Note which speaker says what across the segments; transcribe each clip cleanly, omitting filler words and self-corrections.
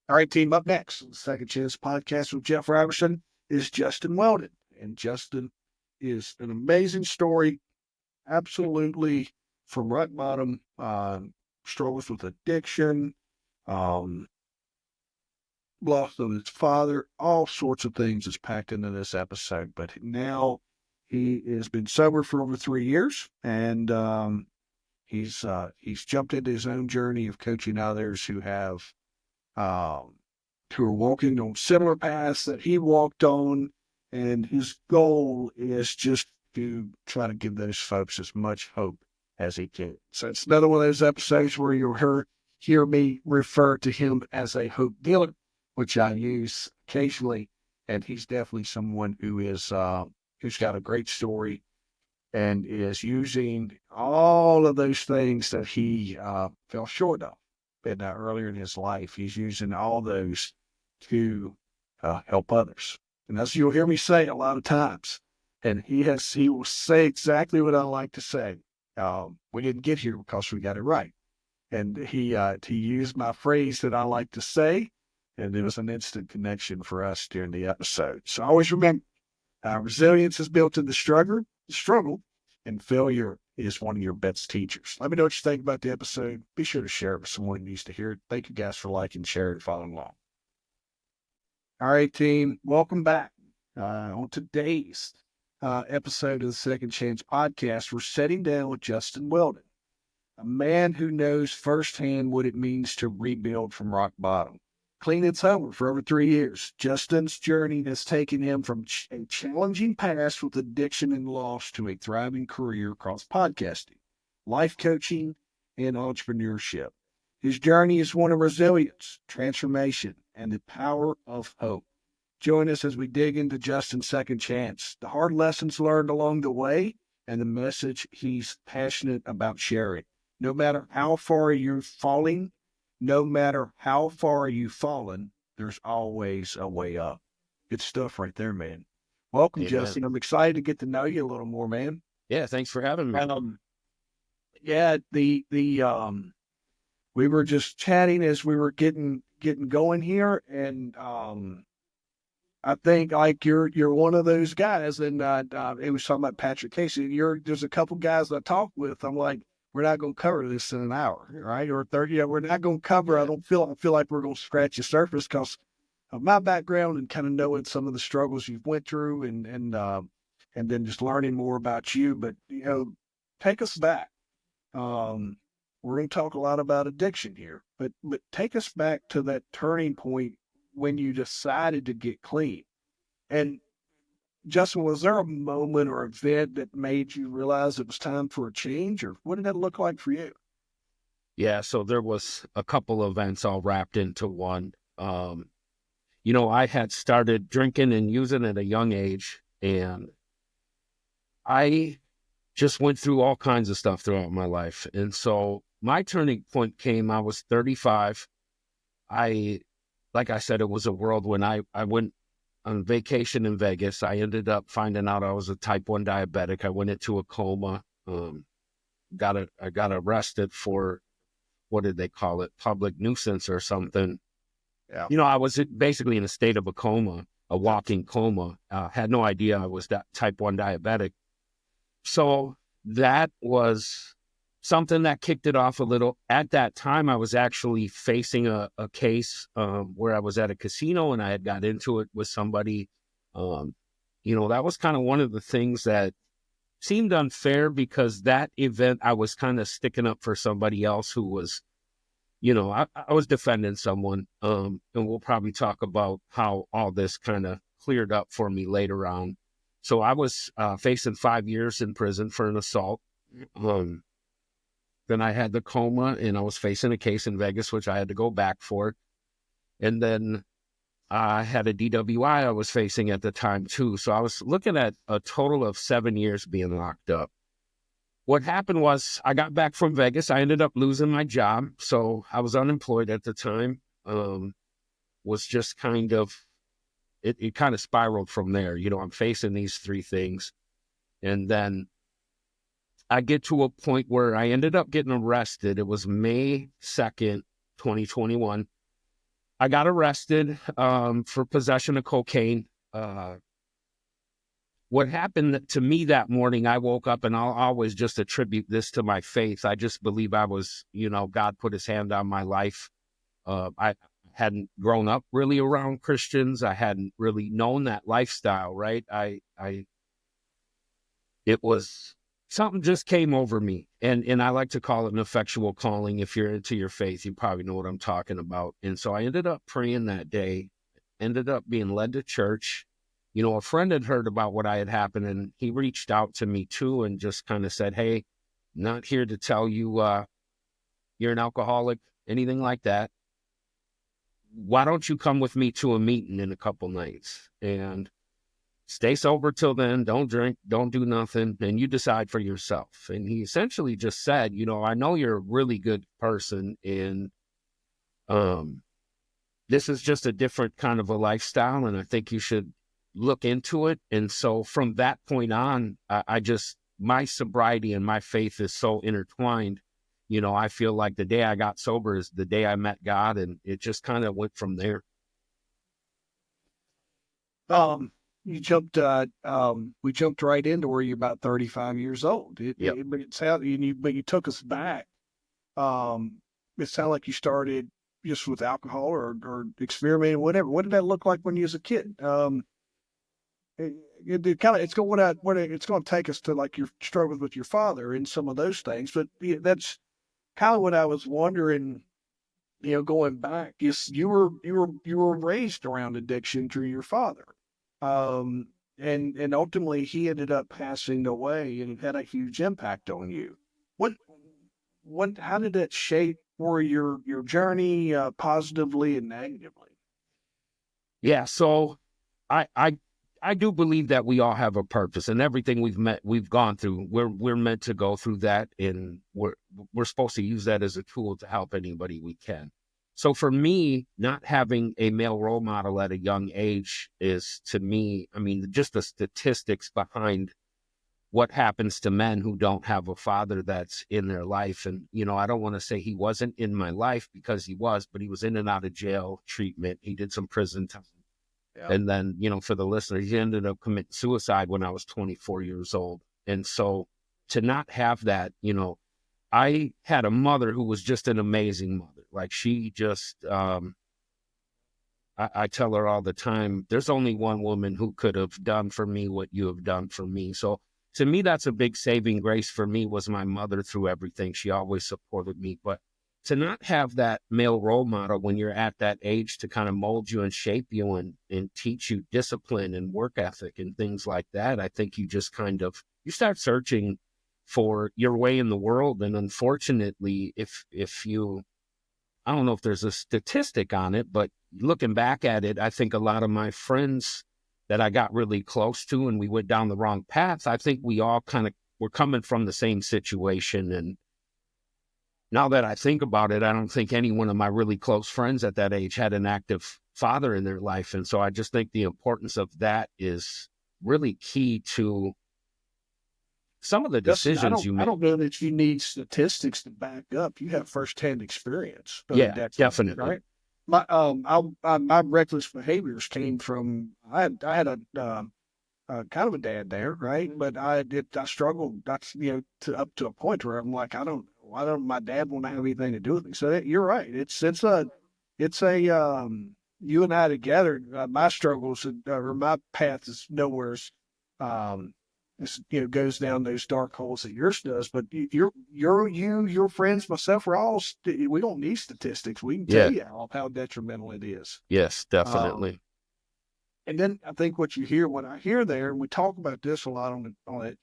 Speaker 1: All right, team, up next on the Second Chance podcast with Jeff Robertson is Justin Weldon. And Justin is an amazing story, absolutely from rock bottom, struggles with addiction, um, loss of his father, all sorts of things is packed into this episode. But now he has been sober for over 3 years, and he's jumped into his own journey of coaching others um, who are walking on similar paths that he walked on. And his goal is just to try to give those folks as much hope as he can. So it's another one of those episodes where you'll hear me refer to him as a hope dealer, which I use occasionally. And he's definitely someone who's got a great story and is using all of those things that he fell short of earlier in his life. He's using all those to help others. And that's you'll hear me say a lot of times. And he will say exactly what I like to say. We didn't get here because we got it right. And he used my phrase that I like to say, and it was an instant connection for us during the episode. So always remember, resilience is built in the struggle, and failure is one of your best teachers. Let me know what you think about the episode. Be sure to share it with someone who needs to hear it. Thank you guys for liking, sharing, and following along. All right, team, welcome back. On today's episode of the Second Chance podcast, we're sitting down with Justin Weldon, a man who knows firsthand what it means to rebuild from rock bottom. Clean and sober for over 3 years, Justin's journey has taken him from a challenging past with addiction and loss to a thriving career across podcasting, life coaching, and entrepreneurship. His journey is one of resilience, transformation, and the power of hope. Join us as we dig into Justin's second chance, the hard lessons learned along the way, and the message he's passionate about sharing. No matter how far you're falling, no matter how far you've fallen, there's always a way up. Good stuff right there, man. Welcome,
Speaker 2: Amen.
Speaker 1: Justin. I'm excited to get to know you a little more, man.
Speaker 2: Yeah, thanks for having me.
Speaker 1: Yeah, we were just chatting as we were getting going here, and I think like you're one of those guys, and it was talking about Patrick Casey. There's a couple guys I talk with. I'm like, we're not going to cover this in an hour, right? Or 30. Yeah, we're not going to cover. I feel like we're going to scratch the surface because of my background and kind of knowing some of the struggles you've went through, and then just learning more about you. But take us back. We're going to talk a lot about addiction here, but take us back to that turning point when you decided to get clean. And Justin, was there a moment or event that made you realize it was time for a change, or what did that look like for you?
Speaker 2: Yeah, so there was a couple events all wrapped into one. I had started drinking and using at a young age, and I just went through all kinds of stuff throughout my life. And so my turning point came, I was 35. Like I said, it was a whirlwind. I went on vacation in Vegas. I ended up finding out I was a type 1 diabetic. I went into a coma. I got arrested for, what did they call it? Public nuisance or something.
Speaker 1: Yeah.
Speaker 2: I was basically in a state of a coma, a walking coma. Had no idea I was that type 1 diabetic. So that was something that kicked it off a little. At that time, I was actually facing a case where I was at a casino and I had got into it with somebody. That was kind of one of the things that seemed unfair, because that event I was kind of sticking up for somebody else who was, I was defending someone. And we'll probably talk about how all this kind of cleared up for me later on. So I was facing 5 years in prison for an assault. Then I had the coma, and I was facing a case in Vegas, which I had to go back for. And then I had a DWI I was facing at the time too. So I was looking at a total of 7 years being locked up. What happened was I got back from Vegas. I ended up losing my job. So I was unemployed at the time. Was just kind of, it kind of spiraled from there. I'm facing these three things. And then I get to a point where I ended up getting arrested. It was May 2nd, 2021. I got arrested for possession of cocaine. What happened to me that morning, I woke up, and I'll always just attribute this to my faith. I just believe I was, God put his hand on my life. I hadn't grown up really around Christians. I hadn't really known that lifestyle, right? It was something just came over me. And I like to call it an effectual calling. If you're into your faith, you probably know what I'm talking about. And so I ended up praying that day, ended up being led to church. A friend had heard about what I had happened, and he reached out to me too and just kind of said, "Hey, not here to tell you you're an alcoholic, anything like that. Why don't you come with me to a meeting in a couple nights and stay sober till then, don't drink, don't do nothing, and you decide for yourself." And he essentially just said, "I know you're a really good person, and this is just a different kind of a lifestyle, and I think you should look into it." And so from that point on, my sobriety and my faith is so intertwined. I feel like the day I got sober is the day I met God, and it just kind of went from there.
Speaker 1: You jumped, we jumped right into where you're about 35 years old.
Speaker 2: Yep.
Speaker 1: But it sounded, but you took us back. It sounded like you started just with alcohol or experimenting, whatever. What did that look like when you was a kid? It kind of, it's going to take us to like your struggles with your father and some of those things. But that's kind of what I was wondering. Going back, you were raised around addiction through your father, and ultimately he ended up passing away and had a huge impact on you. How did that shape for your journey, positively and negatively?
Speaker 2: Yeah, so I do believe that we all have a purpose, and everything we've gone through, we're meant to go through that, and we're supposed to use that as a tool to help anybody we can. So for me, not having a male role model at a young age is, to me, just the statistics behind what happens to men who don't have a father that's in their life. And, I don't want to say he wasn't in my life, because he was, but he was in and out of jail treatment. He did some prison time. Yeah. And then, for the listeners, he ended up committing suicide when I was 24 years old. And so to not have that, I had a mother who was just an amazing mother. Like, she just, I tell her all the time, there's only one woman who could have done for me what you have done for me. So to me, that's a big saving grace for me, was my mother through everything. She always supported me. But to not have that male role model when you're at that age to kind of mold you and shape you and teach you discipline and work ethic and things like that, I think you just you start searching for your way in the world. And unfortunately, if you, I don't know if there's a statistic on it, but looking back at it, I think a lot of my friends that I got really close to and we went down the wrong path, I think we all were coming from the same situation. And now that I think about it, I don't think any one of my really close friends at that age had an active father in their life. And so I just think the importance of that is really key to some of the decisions you make.
Speaker 1: I don't know that you need statistics to back up. You have firsthand experience.
Speaker 2: Yeah, definitely.
Speaker 1: Right. My reckless behaviors came from, I had a kind of a dad there, right? But I struggled. That's, up to a point where I'm like, why don't my dad want to have anything to do with me? So you're right. It's you and I together, my struggles, or my path is nowhere, goes down those dark holes that yours does. But your friends, myself, we don't need statistics. We can tell you how detrimental it is.
Speaker 2: Yes, definitely.
Speaker 1: And then I think what I hear there, and we talk about this a lot on it.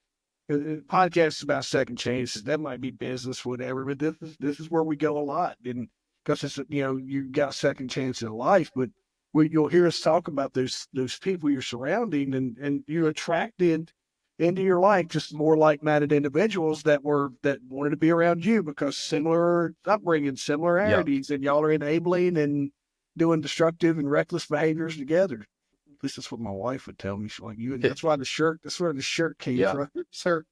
Speaker 1: Podcast is about second chances. That might be business, whatever, but this is where we go a lot. And because it's, you got a second chance in life, but you'll hear us talk about those people you're surrounding, and you're attracted into your life just more like-minded individuals that wanted to be around you because similar upbringing, similarities, and y'all are enabling and doing destructive and reckless behaviors together. At least that's what my wife would tell me. She's like, that's why that's where the shirt came from, sir.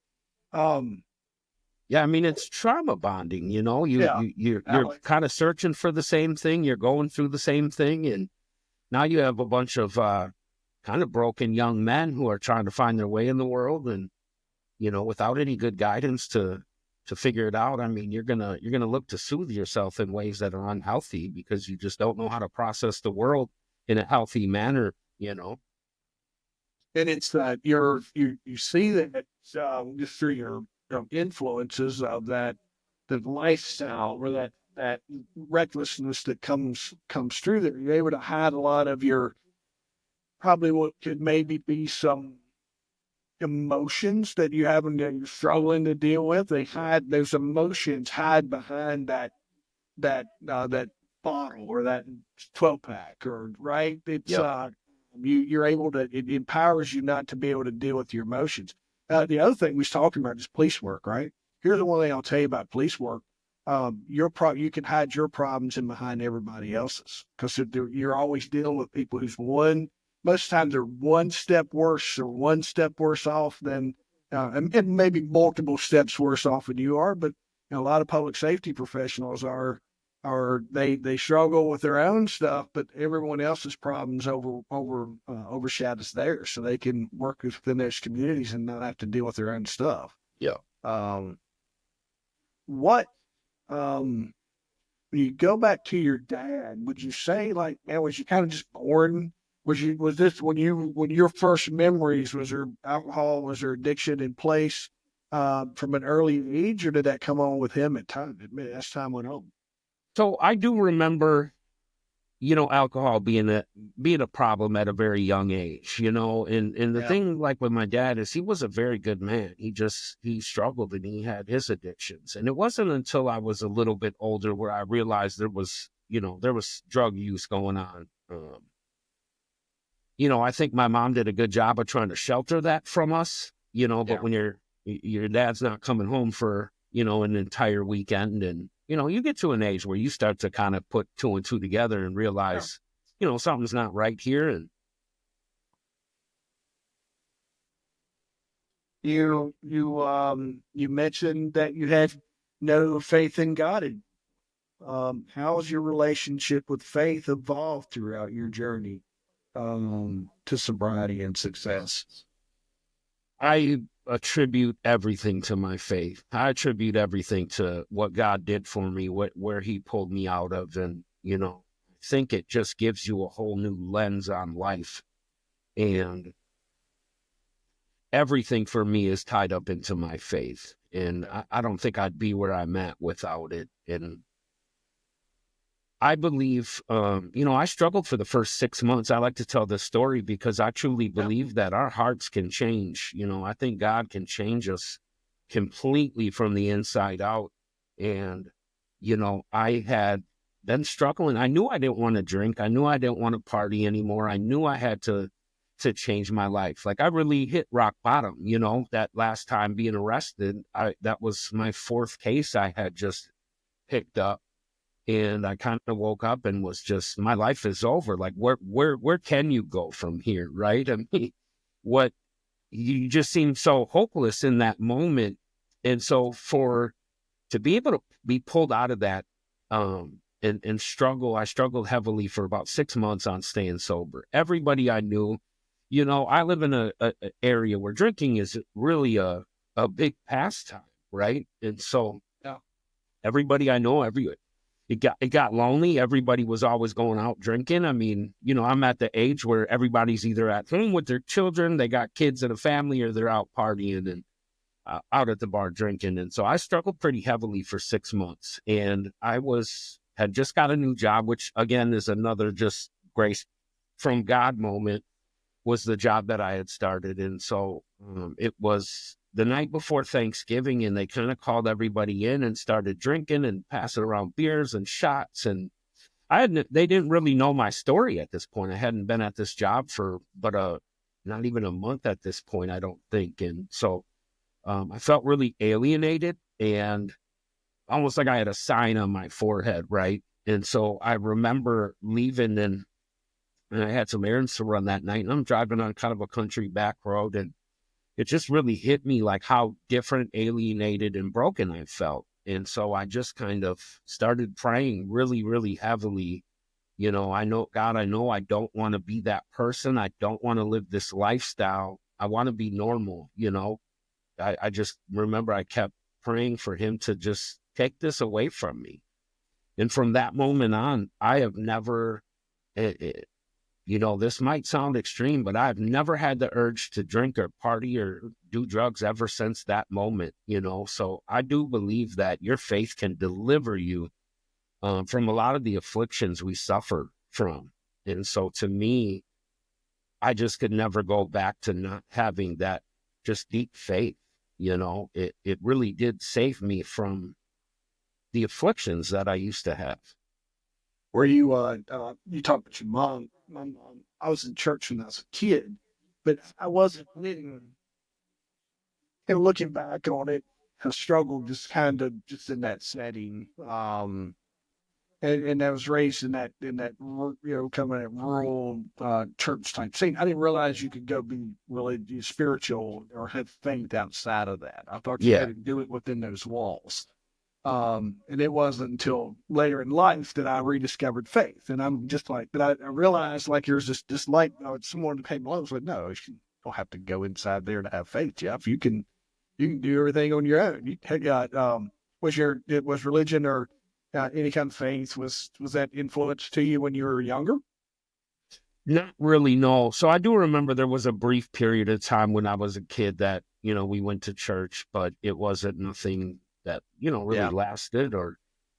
Speaker 2: Yeah, Yeah, I mean, it's trauma bonding, you know,
Speaker 1: Yeah.
Speaker 2: you're kind of searching for the same thing. You're going through the same thing. And now you have a bunch of kind of broken young men who are trying to find their way in the world. And, you know, without any good guidance to figure it out, I mean, you're gonna look to soothe yourself in ways that are unhealthy because you just don't know how to process the world in a healthy manner, you know.
Speaker 1: And it's that you see that just through your influences of that the lifestyle or that recklessness that comes through there. You're able to hide a lot of your probably what could maybe be some emotions that you're struggling to deal with. They hide those emotions hide behind that bottle or that 12 pack or right. It's
Speaker 2: Yep.
Speaker 1: you're able to it empowers you not to be able to deal with your emotions. The other thing we was talking about is police work, right? Here's the one thing I'll tell you about police work. You can hide your problems in behind everybody else's because you're always dealing with people who's most times they're one step worse or one step worse off than and maybe multiple steps worse off than you are. But a lot of public safety professionals they struggle with their own stuff, but everyone else's problems overshadows theirs, so they can work within those communities and not have to deal with their own stuff.
Speaker 2: Yeah.
Speaker 1: Um, what when you go back to your dad, would you say like, man, was you kind of just born? Was this when your first memories, was there alcohol, was there addiction in place from an early age, or did that come on with him as time went on?
Speaker 2: So I do remember, you know, alcohol being a problem at a very young age, you know, and the
Speaker 1: Yeah.
Speaker 2: thing like with my dad is he was a very good man. He struggled and he had his addictions. And it wasn't until I was a little bit older where I realized there was drug use going on. You know, I think my mom did a good job of trying to shelter that from us, you know, but
Speaker 1: Yeah.
Speaker 2: when your dad's not coming home for, you know, an entire weekend, and, you know, you get to an age where you start to kind of put two and two together and
Speaker 1: Yeah.
Speaker 2: realize, you know, something's not right here. And
Speaker 1: You mentioned that you had no faith in God. How has your relationship with faith evolved throughout your journey to sobriety and success?
Speaker 2: I attribute everything to my faith. I attribute everything to what God did for me, where he pulled me out of. And, you know, I think it just gives you a whole new lens on life. And everything for me is tied up into my faith. And I don't think I'd be where I'm at without it. And I believe, you know, I struggled for the first 6 months. I like to tell this story because I truly
Speaker 1: Yeah.
Speaker 2: believe that our hearts can change. You know, I think God can change us completely from the inside out. And, you know, I had been struggling. I knew I didn't want to drink. I knew I didn't want to party anymore. I knew I had to change my life. Like I really hit rock bottom, you know, that last time being arrested. That was my fourth case I had just picked up. And I kind of woke up and was just, my life is over. Like where can you go from here? Right. I mean, what you just seem so hopeless in that moment. And so to be able to be pulled out of that, and struggle, I struggled heavily for about 6 months on staying sober. Everybody I knew, you know, I live in a area where drinking is really a big pastime. Right. And so
Speaker 1: Yeah.
Speaker 2: everybody I know, it got lonely. Everybody was always going out drinking. I mean, you know, I'm at the age where everybody's either at home with their children, they got kids and a family, or they're out partying and out at the bar drinking. And so I struggled pretty heavily for 6 months. And had just got a new job, which again is another just grace from God moment, was the job that I had started. And so it was the night before Thanksgiving, and they kind of called everybody in and started drinking and passing around beers and shots. And they didn't really know my story at this point. I hadn't been at this job for not even a month at this point, I don't think. And so I felt really alienated and almost like I had a sign on my forehead, right? And so I remember leaving, and I had some errands to run that night, and I'm driving on kind of a country back road, and it just really hit me like how different, alienated, and broken I felt. And so I just kind of started praying really, really heavily. I know, God, I know I don't want to be that person. I don't want to live this lifestyle. I want to be normal. I just remember I kept praying for him to just take this away from me. And from that moment on, I have never, this might sound extreme, but I've never had the urge to drink or party or do drugs ever since that moment. So I do believe that your faith can deliver you from a lot of the afflictions we suffer from. And so to me, I just could never go back to not having that just deep faith. It really did save me from the afflictions that I used to have.
Speaker 1: Where you talked about your mom. My mom, I was in church when I was a kid, but I wasn't living. And looking back on it, I struggled just kind of just in that setting. And I was raised coming at rural church type scene. I didn't realize you could go be really spiritual or have faith outside of that. I thought you
Speaker 2: Yeah.
Speaker 1: had to do it within those walls. And it wasn't until later in life that I rediscovered faith. And I'm just like, that I realized like there's this light, someone came along and was like, no, you don't have to go inside there to have faith, Jeff. You can do everything on your own. You got, was religion or any kind of faith, was that influence to you when you were younger?
Speaker 2: Not really, no. So I do remember there was a brief period of time when I was a kid that, we went to church, but it wasn't nothing that, really
Speaker 1: Yeah.
Speaker 2: lasted or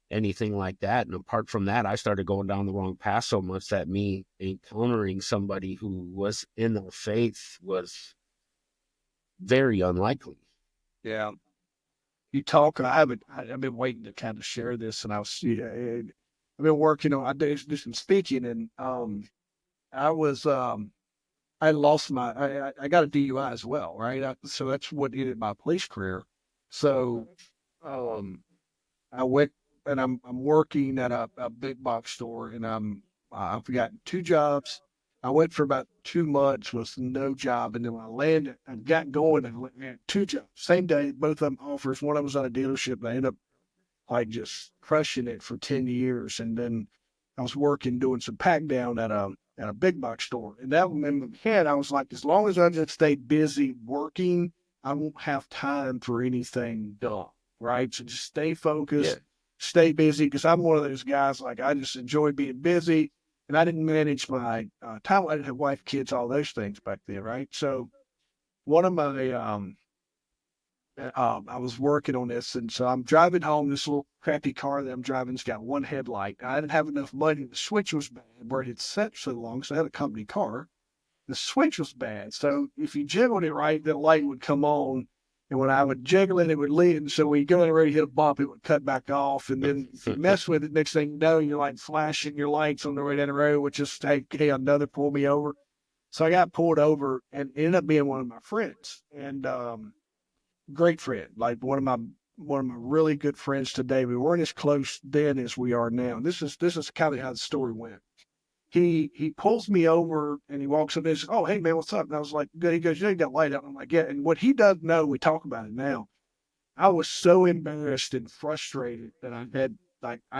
Speaker 2: anything like that. And apart from that, I started going down the wrong path so much that me encountering somebody who was in the faith was very unlikely.
Speaker 1: Yeah. You talk, I've been waiting to kind of share this, and I've been working on, I do some speaking, and I was, I lost I got a DUI as well, right? So that's what ended my police career. So, um, I went and I'm working at a big box store, and I've got two jobs. I went for about 2 months with no job, and then when I landed, I got going and had two jobs same day, both of them offers. One of them was at a dealership, and I ended up like just crushing it for 10 years, and then I was working doing some pack down at a big box store, and that in my head I was like, as long as I just stay busy working, I won't have time for anything done. Right, so just stay focused, stay busy, because I'm one of those guys, like, I just enjoy being busy, and I didn't manage my time. I didn't have wife, kids, all those things back then, right? So one of my I was working on this, and so I'm driving home. This little crappy car that I'm driving's got one headlight. I didn't have enough money. The switch was bad where it had set so long, so I had a company car. The switch was bad, so if you jiggled it right, the light would come on, and when I would jiggle it, it would leave. And so when you go ready to hit a bump, it would cut back off. And then if you mess with it, next thing you know, you're like flashing your lights on the way down the road, which is, hey, another pull me over. So I got pulled over and ended up being one of my friends. And great friend, like one of my really good friends today. We weren't as close then as we are now. This is kind of how the story went. He pulls me over and he walks up and says, "Oh, hey man, what's up?" And I was like, "Good." He goes, "You ain't got light out." I'm like, "Yeah." And what he doesn't know, we talk about it now. I was so embarrassed and frustrated that I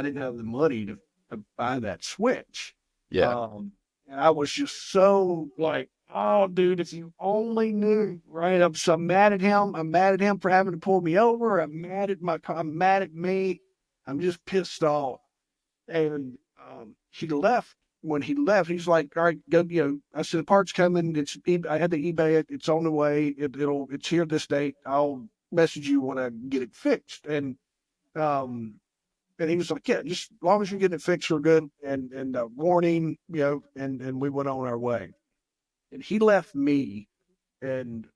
Speaker 1: didn't have the money to buy that switch.
Speaker 2: Yeah.
Speaker 1: And I was just so like, oh, dude, if you only knew, right? I'm mad at him. I'm mad at him for having to pull me over. I'm mad at my car. I'm mad at me. I'm just pissed off. And he left. When he left, he's like, "All right, go." I said, "The part's coming. I had to eBay it. It's on the way. It's here this date. I'll message you when I get it fixed." Um, and he was like, "Yeah, just as long as you're getting it fixed, we're good." And warning, and we went on our way. And he left me, and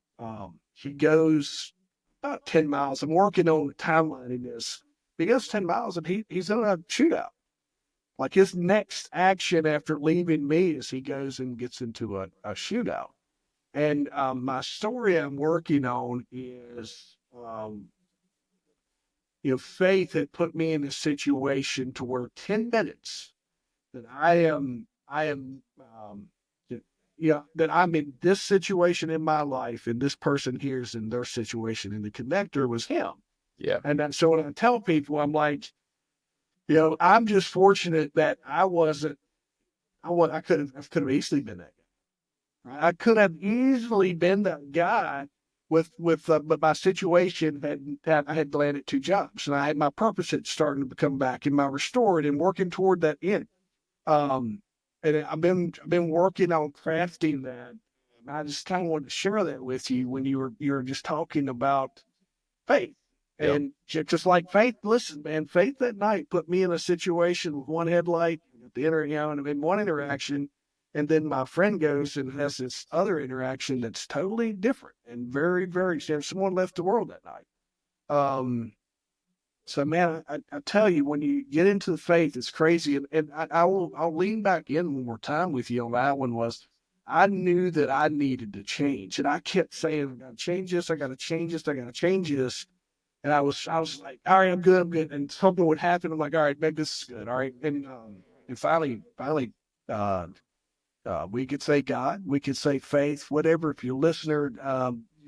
Speaker 1: he goes about 10 miles. I'm working on the timeline in this. He goes 10 miles, and he's in a shootout. Like his next action after leaving me is he goes and gets into a shootout. And my story I'm working on is, faith had put me in a situation to where 10 minutes that I am that I'm in this situation in my life and this person here's in their situation, and the connector was him.
Speaker 2: Yeah.
Speaker 1: And then, so when I tell people, I'm like, I'm just fortunate that I could have easily been that guy. Right? I could have easily been that guy but my situation I had landed 2 jobs, and I had my purpose had starting to become back in my restored and working toward that end. Um, and I've been working on crafting that. And I just kind of wanted to share that with you when you were just talking about faith.
Speaker 2: Yep.
Speaker 1: And just like faith, listen, man, faith that night put me in a situation with one headlight at the and in one interaction, and then my friend goes and has this other interaction that's totally different and very, very. Someone left the world that night. Um, so, man, I tell you, when you get into the faith, it's crazy. And I'll lean back in one more time with you on that one. Was I knew that I needed to change, and I kept saying, "I got to change this. I got to change this. I got to change this." And I was like, "All right, I'm good, I'm good." And something would happen. I'm like, "All right, maybe this is good." All right, and finally, uh, we could say God, we could say faith, whatever. If you're a listener,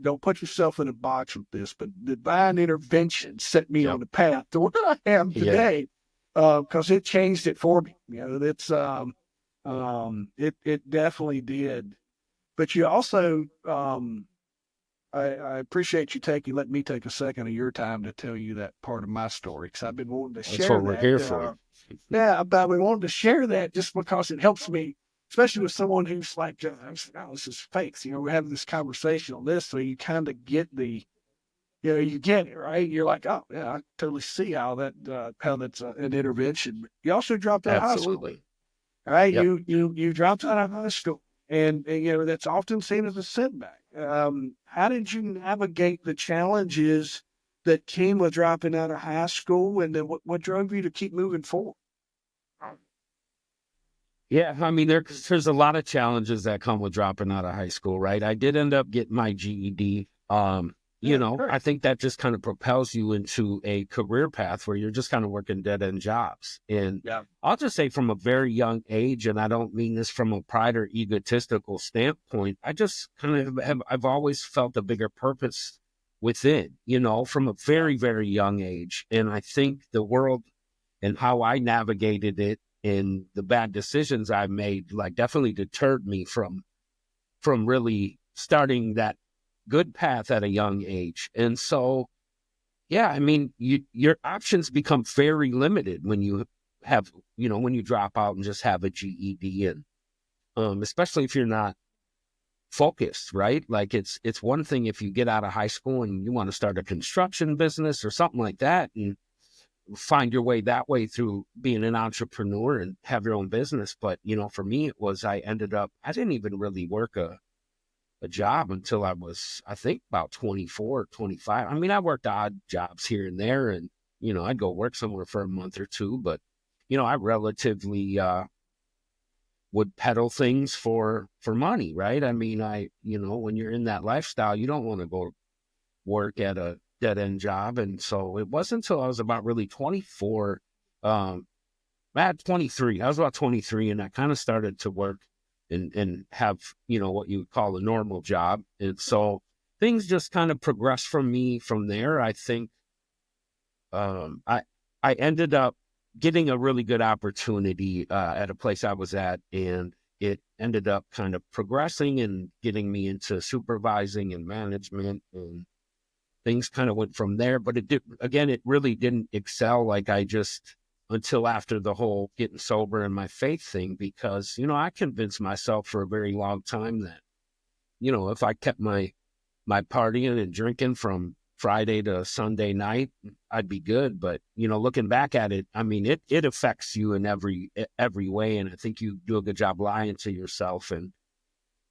Speaker 1: don't put yourself in a box with this, but divine intervention set me
Speaker 2: Yep.
Speaker 1: on the path to where I am
Speaker 2: Yeah.
Speaker 1: today, because it changed it for me. It definitely did. But you also, I appreciate you letting me take a second of your time to tell you that part of my story, because I've been wanting to
Speaker 2: That's
Speaker 1: share
Speaker 2: what we're
Speaker 1: that.
Speaker 2: here for.
Speaker 1: Yeah, but we wanted to share that just because it helps me, especially with someone who's like, oh, this is faith. We're having this conversation on this, so you kind of get you get it, right? You're like, oh, yeah, I totally see how that's an intervention. You also dropped out of high school,
Speaker 2: Absolutely.
Speaker 1: right?
Speaker 2: Yep.
Speaker 1: You dropped out of high school, and that's often seen as a setback. How did you navigate the challenges that came with dropping out of high school, and then what drove you to keep moving forward?
Speaker 2: Yeah, I mean, there's a lot of challenges that come with dropping out of high school, right? I did end up getting my GED.
Speaker 1: Yeah, great.
Speaker 2: I think that just kind of propels you into a career path where you're just kind of working dead end jobs. And
Speaker 1: Yeah.
Speaker 2: I'll just say from a very young age, and I don't mean this from a pride or egotistical standpoint, I just kind of I've always felt a bigger purpose within, from a very, very young age. And I think the world and how I navigated it and the bad decisions I made, like, definitely deterred me from really starting that good path at a young age. And so, yeah, I mean, your options become very limited when you have, when you drop out and just have a GED, and especially if you're not focused, right? Like, it's one thing if you get out of high school and you want to start a construction business or something like that, and find your way that way through being an entrepreneur and have your own business. But, for me, I didn't even really work a job until I was, I think, about 24, 25. I mean, I worked odd jobs here and there, and, I'd go work somewhere for a month or two, but, I relatively, would peddle things for money, right? I mean, when you're in that lifestyle, you don't want to go work at a dead end job. And so it wasn't until I was about really 24, at 23, I was about 23, and I kind of started to work and have, what you would call a normal job. And so things just kind of progressed from me from there. I think, I ended up getting a really good opportunity, at a place I was at, and it ended up kind of progressing and getting me into supervising and management, and things kind of went from there. But it really didn't excel like until after the whole getting sober and my faith thing, because, I convinced myself for a very long time that, if I kept my partying and drinking from Friday to Sunday night, I'd be good. But, looking back at it, I mean, it affects you in every way. And I think you do a good job lying to yourself. And,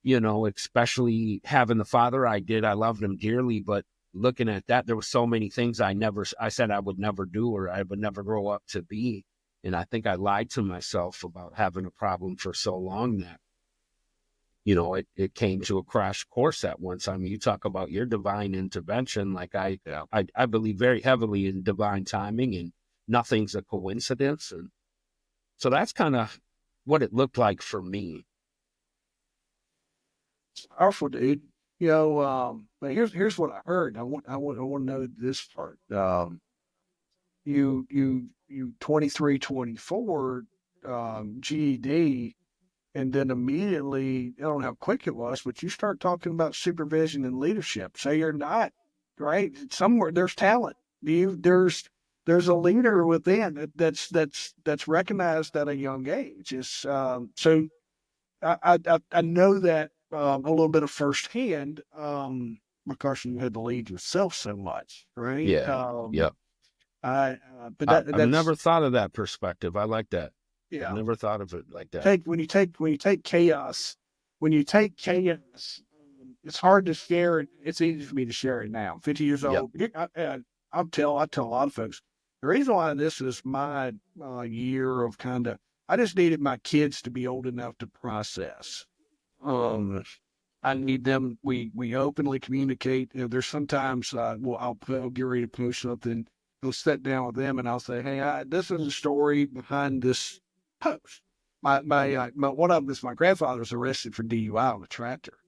Speaker 2: especially having the father I did, I loved him dearly, but looking at that, there were so many things I said I would never do, or I would never grow up to be. And I think I lied to myself about having a problem for so long that, it came to a crash course at once. I mean, you talk about your divine intervention. Like, I believe very heavily in divine timing, and nothing's a coincidence. And so that's kind of what it looked like for me.
Speaker 1: Powerful, dude. But here's what I heard. I want to know this part. You 23, 24, GED, and then immediately, I don't know how quick it was, but you start talking about supervision and leadership. So you're not, right? Somewhere there's talent. There's a leader within that's recognized at a young age. So I know that a little bit of firsthand, because you had to lead yourself so much, right?
Speaker 2: Yeah. Yep.
Speaker 1: But
Speaker 2: I've
Speaker 1: that's
Speaker 2: never thought of that perspective. I like that. I've
Speaker 1: yeah.
Speaker 2: never thought of it like that.
Speaker 1: When you take chaos, it's hard to share it. It's easy for me to share it now. 50 years
Speaker 2: Yep.
Speaker 1: old. I tell a lot of folks the reason why this is my year of kind of. I just needed my kids to be old enough to process. Um, I need them. We openly communicate. There's sometimes I'll get ready to post something. I'll sit down with them and I'll say, "Hey, this is the story behind this post." My one of them is my grandfather was arrested for DUI on a tractor.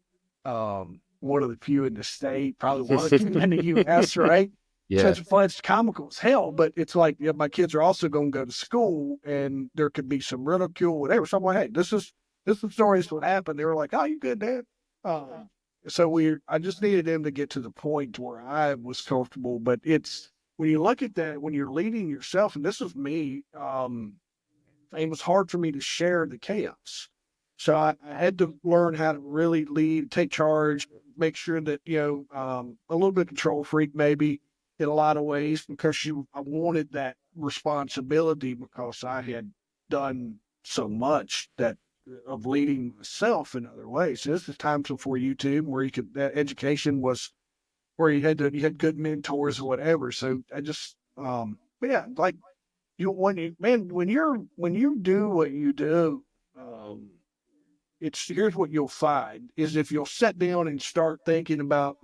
Speaker 1: One of the few in the state, probably one of the few in the U.S. Right?
Speaker 2: Yeah.
Speaker 1: Such a fun. It's comical as hell, but it's like my kids are also going to go to school, and there could be some ridicule, whatever. So I'm like, "Hey, this is the story. This is what happened." They were like, "Oh, you good, Dad?" I just needed them to get to the point where I was comfortable. But it's when you look at that, when you're leading yourself, and this was me, it was hard for me to share the chaos. So I had to learn how to really lead, take charge, make sure that, a little bit control freak maybe in a lot of ways because I wanted that responsibility because I had done so much that of leading myself in other ways. So this is times before YouTube where that education was where you had good mentors or whatever. So I just, but yeah, like when you do what you do, um, it's here's what you'll find is if you'll sit down and start thinking about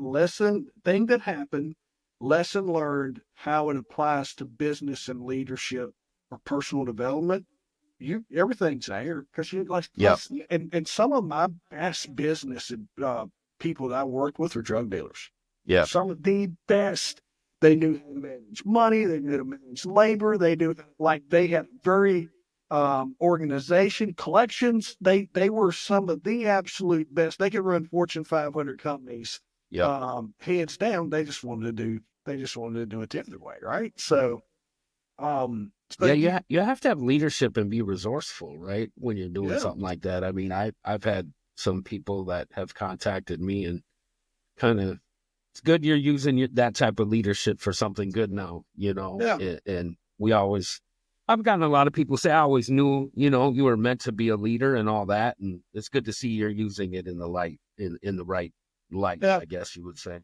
Speaker 1: thing that happened, lesson learned, how it applies to business and leadership or personal development, everything's there because you like
Speaker 2: Yep.
Speaker 1: and some of my best business and people that I worked with are drug dealers.
Speaker 2: Yep.
Speaker 1: Some of the best. They knew how to manage money. They knew how to manage labor. They had very organization collections. They were some of the absolute best. They could run Fortune 500 companies.
Speaker 2: Yep.
Speaker 1: Hands down. They just wanted to do it the other way, right? So,
Speaker 2: Yeah,
Speaker 1: but
Speaker 2: you have to have leadership and be resourceful, right? When you're doing
Speaker 1: yeah,
Speaker 2: something like that. I mean, I've had some people that have contacted me and kind of, it's good you're using that type of leadership for something good now,
Speaker 1: yeah.
Speaker 2: and I've gotten a lot of people say, I always knew, you were meant to be a leader and all that. And it's good to see you're using it in the right light,
Speaker 1: Yeah.
Speaker 2: I guess you would say.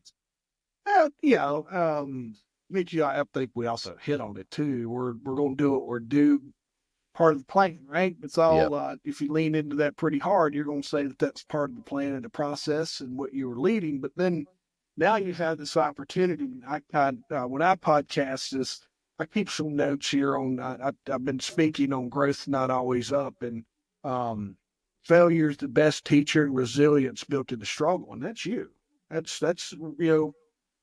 Speaker 1: I think we also hit on it too. We're going to do what we're do part of the plan, right? It's
Speaker 2: Yeah.
Speaker 1: all if you lean into that pretty hard, you're going to say that that's part of the plan and the process and what you were leading. But then now you have this opportunity. When I podcast this, I keep some notes here on. I've been speaking on growth, not always up, and failure is the best teacher, and resilience built in the struggle, and that's you. That's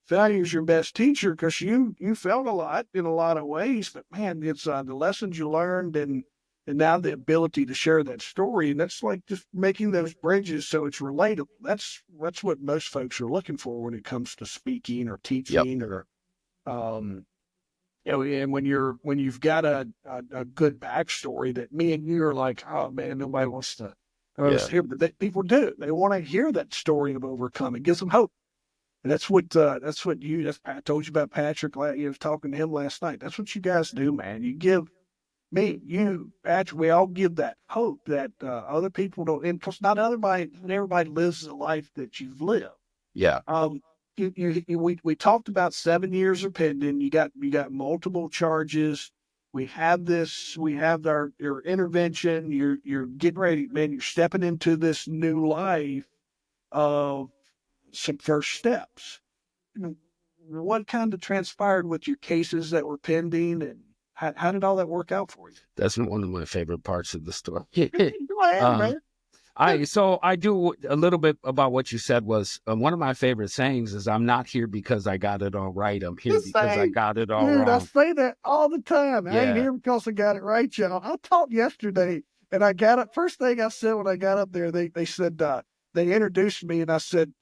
Speaker 1: failure is your best teacher because you failed a lot in a lot of ways, but man, it's the lessons you learned and now the ability to share that story, and that's like just making those bridges so it's relatable. That's what most folks are looking for when it comes to speaking or
Speaker 2: Yep.
Speaker 1: teaching or um and when you've got a good backstory that me and you are like, oh man, nobody wants to
Speaker 2: Yeah.
Speaker 1: hear, but people do. They want to hear that story of overcoming. It gives them hope. And I told you about Patrick. You was talking to him last night. That's what you guys do, man. You give Patrick, we all give that hope that other people don't, and because not everybody lives the life that you've lived.
Speaker 2: Yeah.
Speaker 1: We talked about 7 years of pending. You got multiple charges. We have your intervention. You're getting ready, man. You're stepping into this new life of some first steps. What kind of transpired with your cases that were pending, and how did all that work out for you?
Speaker 2: That's one of my favorite parts of the story.
Speaker 1: Go ahead,
Speaker 2: um,
Speaker 1: man.
Speaker 2: So I do a little bit about what you said was one of my favorite sayings is I'm not here because I got it all right. I'm here
Speaker 1: Just
Speaker 2: because I
Speaker 1: say,
Speaker 2: got it all
Speaker 1: dude, I
Speaker 2: wrong.
Speaker 1: say that all the time. I ain't
Speaker 2: Yeah.
Speaker 1: here because I got it right, y'all. I taught yesterday, and I got up. First thing I said when I got up there, they said they introduced me, and I said,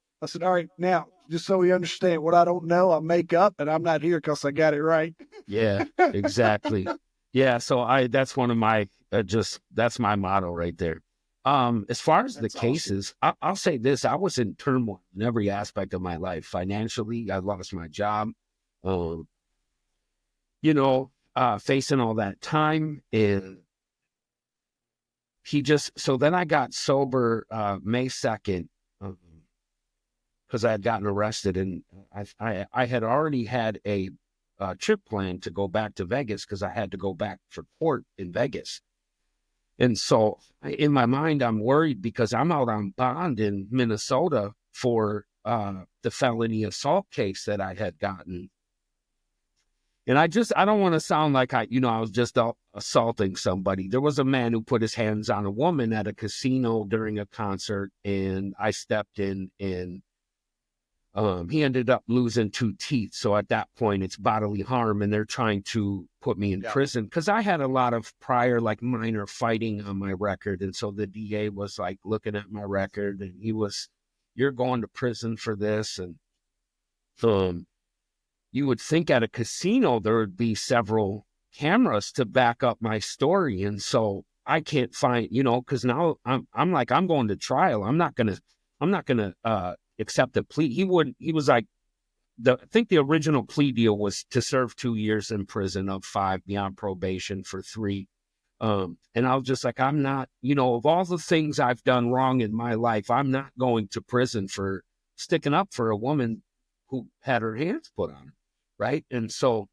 Speaker 1: all right, now just so we understand, what I don't know, I make up, and I'm not here because I got it right.
Speaker 2: Yeah, exactly. Yeah, so that's one of my that's my motto right there. As far as the
Speaker 1: That's awesome.
Speaker 2: cases, I'll say this: I was in turmoil in every aspect of my life. Financially, I lost my job. Um, facing all that time, and so then I got sober May 2nd because I had gotten arrested, and I had already had a trip planned to go back to Vegas because I had to go back for court in Vegas. And so in my mind, I'm worried because I'm out on bond in Minnesota for the felony assault case that I had gotten. And I don't want to sound like I was just assaulting somebody. There was a man who put his hands on a woman at a casino during a concert, and I stepped in, and he ended up losing 2 teeth. So at that point, it's bodily harm, and they're trying to put me in prison because I had a lot of prior, like, minor fighting on my record. And so the DA was like looking at my record, and you're going to prison for this. And you would think at a casino there would be several cameras to back up my story. And so I can't find, because now I'm like, I'm going to trial. I'm not gonna accept a plea. He was like, I think the original plea deal was to serve 2 years in prison of 5 beyond probation for 3. And I was just like, I'm not, of all the things I've done wrong in my life, I'm not going to prison for sticking up for a woman who had her hands put on her. Right. And so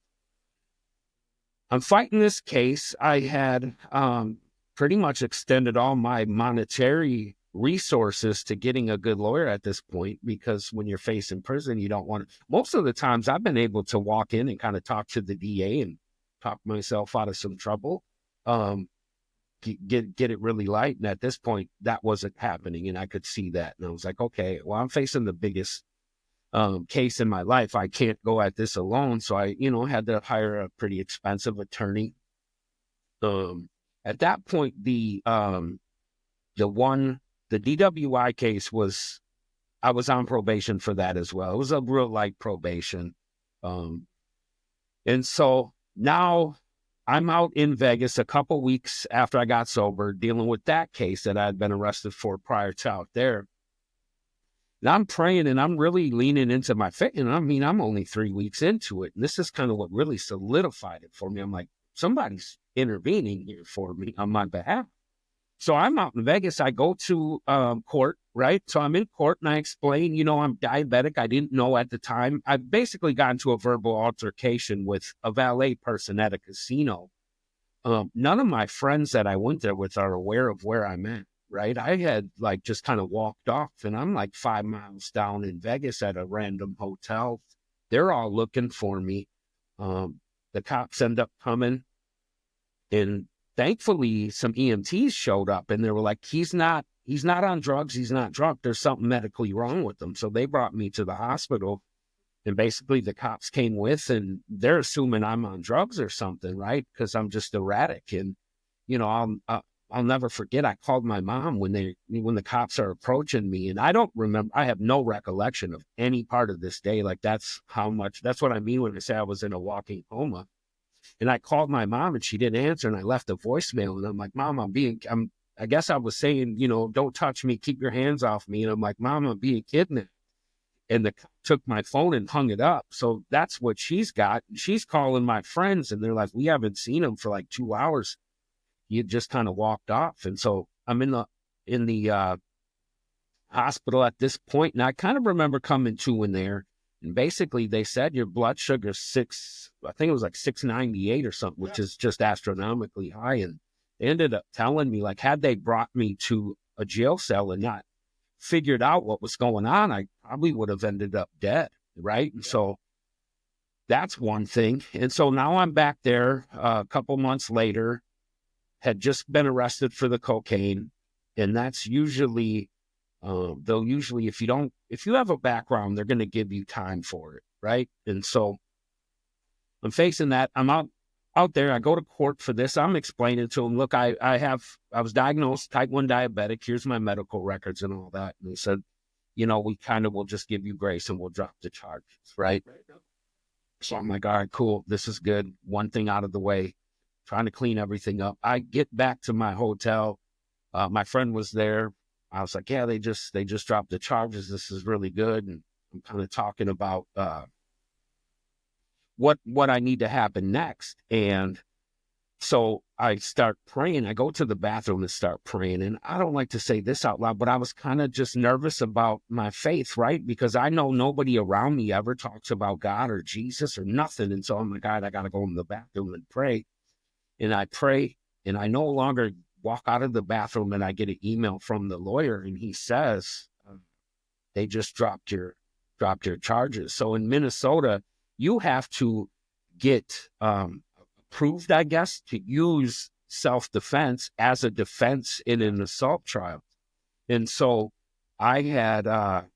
Speaker 2: I'm fighting this case. I had pretty much extended all my monetary resources to getting a good lawyer at this point, because when you're facing prison, you don't want to. Most of the times I've been able to walk in and kind of talk to the DA and talk myself out of some trouble, get it really light. And at this point, that wasn't happening. And I could see that. And I was like, okay, well, I'm facing the biggest case in my life. I can't go at this alone. So I, had to hire a pretty expensive attorney. At that point, the DWI case I was on probation for that as well. It was a real light probation. And so now I'm out in Vegas a couple weeks after I got sober, dealing with that case that I had been arrested for prior to out there. And I'm praying, and I'm really leaning into my faith. And I mean, I'm only 3 weeks into it. And this is kind of what really solidified it for me. I'm like, somebody's intervening here for me on my behalf. So I'm out in Vegas. I go to court, right? So I'm in court, and I explain, I'm diabetic. I didn't know at the time. I basically got into a verbal altercation with a valet person at a casino. None of my friends that I went there with are aware of where I'm at. Right. I had just kind of walked off, and I'm 5 miles down in Vegas at a random hotel. They're all looking for me. The cops end up coming, and thankfully some EMTs showed up, and they were like, he's not on drugs. He's not drunk. There's something medically wrong with him. So they brought me to the hospital, and basically the cops came with, and they're assuming I'm on drugs or something, right? Because I'm just erratic. And, I'll never forget, I called my mom when the cops are approaching me, and I don't remember, I have no recollection of any part of this day. That's what I mean when I say I was in a walking coma. And I called my mom, and she didn't answer, and I left a voicemail, and I'm like, Mom, I guess I was saying, don't touch me, keep your hands off me. And I'm like, Mom, I'm being kidnapped. And the cop took my phone and hung it up. So that's what she's got. She's calling my friends, and they're like, we haven't seen him for 2 hours. You just kind of walked off. And so I'm in the hospital at this point, and I kind of remember coming to in there, and basically they said your blood sugar I think it was 698 or something, which is just astronomically high. And they ended up telling me, had they brought me to a jail cell and not figured out what was going on, I probably would have ended up dead, right? And so that's one thing. And so now I'm back there a couple months later, had just been arrested for the cocaine. And that's usually, they'll usually, if you have a background, they're going to give you time for it. Right. And so I'm facing that. I'm out there. I go to court for this. I'm explaining to them, look, I was diagnosed type 1 diabetic. Here's my medical records and all that. And they said, we kind of will just give you grace and we'll drop the charges. Right. So I'm like, all right, cool. This is good. One thing out of the way, trying to clean everything up. I get back to my hotel. My friend was there. I was like, yeah, they just dropped the charges. This is really good. And I'm kind of talking about, what I need to happen next. And so I start praying. I go to the bathroom and start praying. And I don't like to say this out loud, but I was kind of just nervous about my faith, right? Because I know nobody around me ever talks about God or Jesus or nothing. And so I'm like, God, I got to go in the bathroom and pray. And I pray, and I no longer walk out of the bathroom, and I get an email from the lawyer, and he says, they just dropped your charges. So in Minnesota, you have to get approved, I guess, to use self-defense as a defense in an assault trial. And so I had, I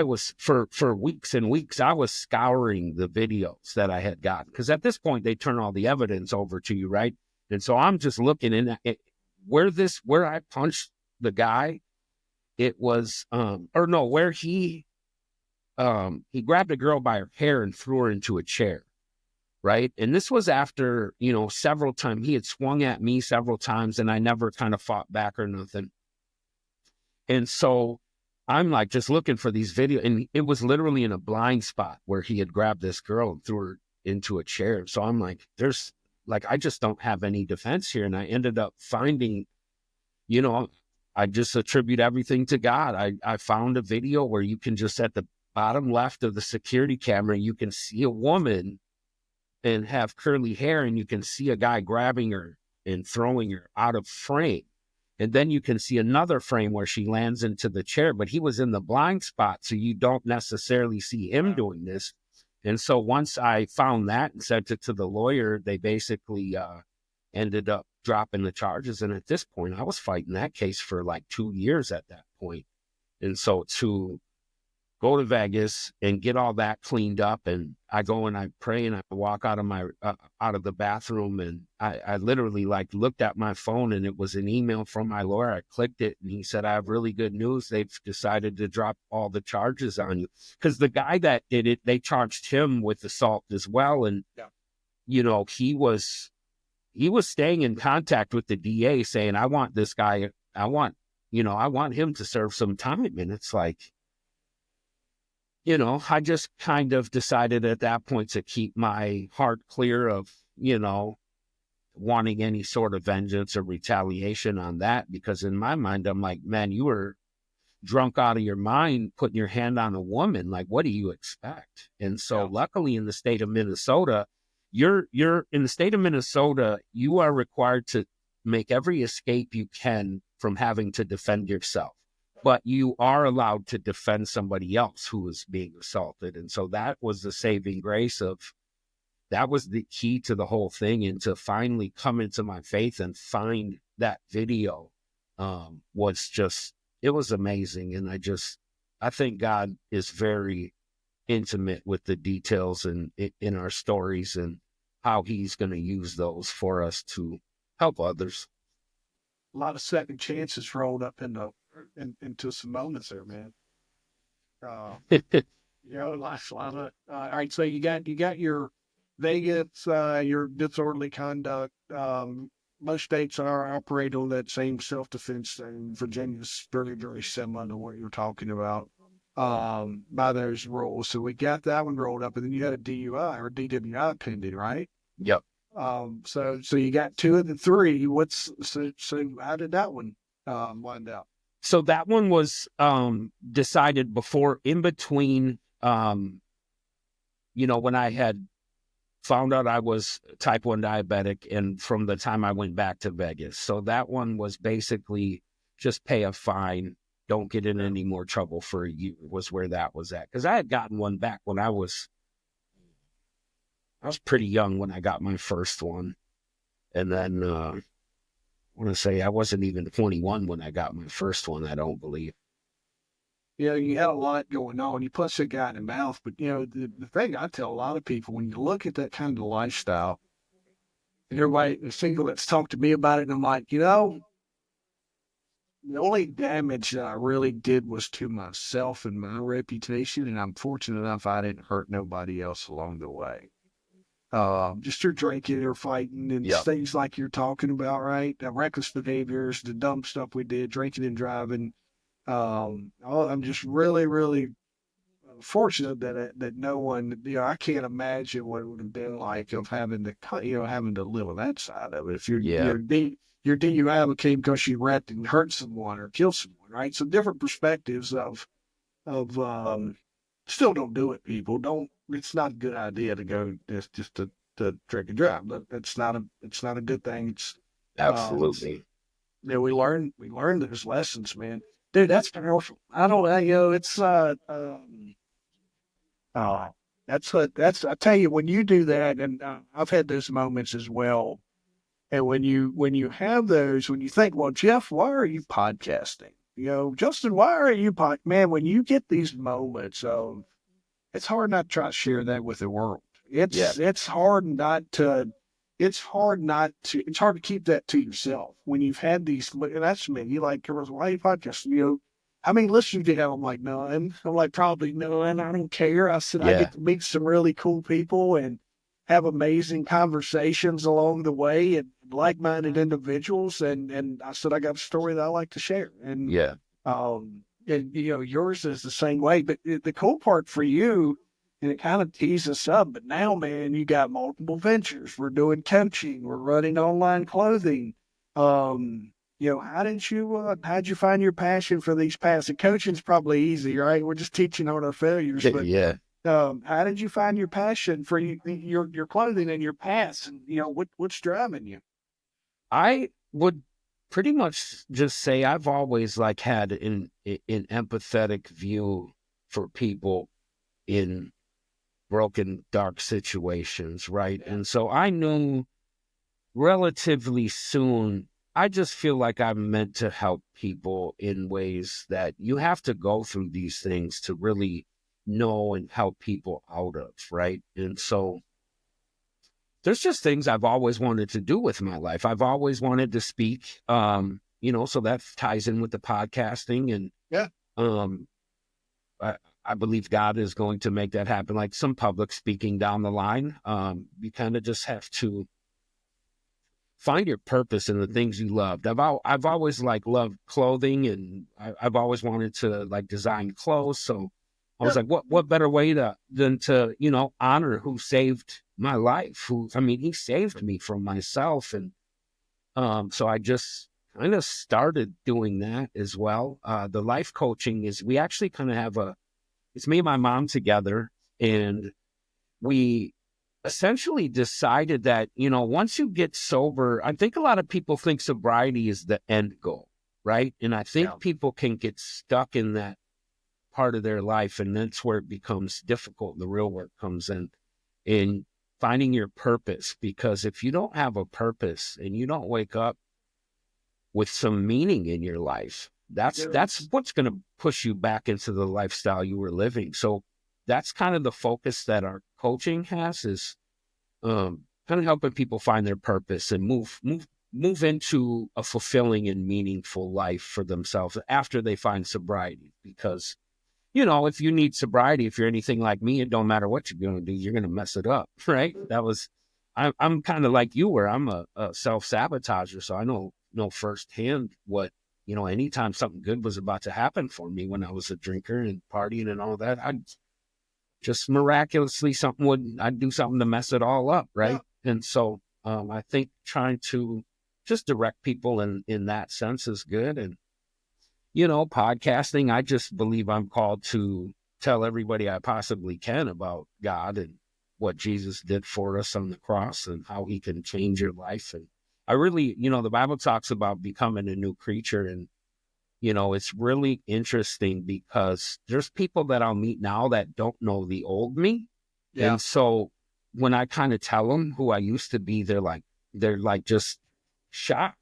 Speaker 2: was for weeks and weeks, I was scouring the videos that I had gotten. Because at this point, they turn all the evidence over to you, right? And so I'm just looking in where I punched the guy. It was, where he grabbed a girl by her hair and threw her into a chair, right? And this was after, several times. He had swung at me several times, and I never kind of fought back or nothing. And so I'm like just looking for these videos, and it was literally in a blind spot where he had grabbed this girl and threw her into a chair. So I'm like, I just don't have any defense here. And I ended up finding, I just attribute everything to God. I found a video where you can just at the bottom left of the security camera, you can see a woman and have curly hair, and you can see a guy grabbing her and throwing her out of frame. And then you can see another frame where she lands into the chair, but he was in the blind spot, so you don't necessarily see him doing this. And so once I found that and sent it to the lawyer, they basically ended up dropping the charges. And at this point, I was fighting that case for like 2 years at that point. And so to go to Vegas and get all that cleaned up, and I go and I pray and I walk out of the bathroom, and I literally looked at my phone, and it was an email from my lawyer. I clicked it, and he said, I have really good news. They've decided to drop all the charges on you. Because the guy that did it, they charged him with assault as well. And, he was staying in contact with the DA saying, I want this guy, I want him to serve some time. And it's like, I just kind of decided at that point to keep my heart clear of, wanting any sort of vengeance or retaliation on that. Because in my mind, I'm like, man, you were drunk out of your mind putting your hand on a woman. Like, what do you expect? And so luckily in the state of Minnesota, you're in the state of Minnesota, you are required to make every escape you can from having to defend yourself. But you are allowed to defend somebody else who is being assaulted. And so that was the saving grace that was the key to the whole thing. And to finally come into my faith and find that video it was amazing. And I think God is very intimate with the details in our stories and how he's going to use those for us to help others.
Speaker 1: A lot of second chances rolled up into some moments there, man. Last lot of, all right. So you got your Vegas, your disorderly conduct. Most states are operate on that same self-defense thing. Virginia's very, very similar to what you're talking about by those rules. So we got that one rolled up, and then you had a DUI or DWI pending, right?
Speaker 2: Yep.
Speaker 1: So you got 2 of the 3. So how did that one wind out?
Speaker 2: So that one was decided before, in between, when I had found out I was type 1 diabetic, and from the time I went back to Vegas. So that one was basically just pay a fine, don't get in any more trouble for a year, was where that was at. Because I had gotten one back when I was pretty young when I got my first one. And then want to say I wasn't even 21 when I got my first one, I don't believe.
Speaker 1: You know, you had a lot going on. You punch a guy in the mouth, but you know, the thing I tell a lot of people when you look at that kind of lifestyle, and everybody, the single that's talked to me about it, and I'm like, you know, the only damage that I really did was to myself and my reputation, and I'm fortunate enough I didn't hurt nobody else along the way. Just through drinking or fighting and
Speaker 2: Yeah.
Speaker 1: things like you're talking about, right? The reckless behaviors, the dumb stuff we did, drinking and driving. I'm just really, really fortunate that no one, you know, I can't imagine what it would have been like of having to, having to live on that side of it. If
Speaker 2: Yeah.
Speaker 1: your DUI became because you wrecked and hurt someone or killed someone, right? So different perspectives of still don't do it, people. Don't. It's not a good idea to go just to drink and drive. But it's not a good thing. It's um,
Speaker 2: Absolutely.
Speaker 1: yeah, we learn those lessons, man. Dude, that's powerful. I don't, you know, it's uh, that's I tell you when you do that, and I've had those moments as well. And when you have those, when you think, well, Jeff, why are you podcasting? You know, Justin, why are you man? When you get these moments of, it's hard not to try to share that with the world.
Speaker 2: Yeah.
Speaker 1: It's hard not to. It's hard not to. It's hard to keep that to yourself when you've had these. And that's me. You like, girls, why are you podcasting? You know, how many listeners do you have? I'm like, none. I'm like, probably none. I don't care. I said, I
Speaker 2: Yeah.
Speaker 1: get to meet some really cool people and have amazing conversations along the way and like-minded individuals. And I said, I got a story that I like to share.
Speaker 2: Yeah.
Speaker 1: And you know, yours is the same way. But the cool part for you, and it kind of teases us up, but now, man, you got multiple ventures. We're doing coaching. We're running online clothing. You know, how'd you find your passion for these paths? And coaching's probably easy, right? We're just teaching on our failures. But
Speaker 2: Yeah.
Speaker 1: how did you find your passion for your clothing and your paths? And you know, what's driving you?
Speaker 2: I would pretty much just say I've always like had an empathetic view for people in broken, dark situations, right?
Speaker 1: Yeah.
Speaker 2: And so I knew relatively soon, I just feel like I'm meant to help people in ways that you have to go through these things to really know and help people out of, right? And so there's just things I've always wanted to do with my life. I've always wanted to speak, so that ties in with the podcasting. And
Speaker 1: Yeah.
Speaker 2: um, I believe God is going to make that happen, like some public speaking down the line. You kind of just have to find your purpose in the things you loved. I've always like loved clothing, and I've always wanted to like design clothes. So I was like, what better way than to honor who saved my life? He saved me from myself, and so I just kind of started doing that as well. The life coaching is we actually kind of have it's me and my mom together, and we essentially decided that, once you get sober, I think a lot of people think sobriety is the end goal, right? And I think people can get stuck in that part of their life, and that's where it becomes difficult. The real work comes in finding your purpose, because if you don't have a purpose and you don't wake up with some meaning in your life, that's what's going to push you back into the lifestyle you were living. So that's kind of the focus that our coaching has, is kind of helping people find their purpose and move into a fulfilling and meaningful life for themselves after they find sobriety. Because, if you need sobriety, if you're anything like me, it don't matter what you're going to do, you're going to mess it up, right? I'm kind of like you, where I'm a self-sabotager. So I know firsthand what, anytime something good was about to happen for me when I was a drinker and partying and all that, I'd just miraculously I'd do something to mess it all up, right? Yeah. And so I think trying to just direct people in that sense is good. And, podcasting, I just believe I'm called to tell everybody I possibly can about God and what Jesus did for us on the cross and how he can change your life. And I really, the Bible talks about becoming a new creature. And, it's really interesting because there's people that I'll meet now that don't know the old me. Yeah. And so when I kind of tell them who I used to be, they're like just shocked.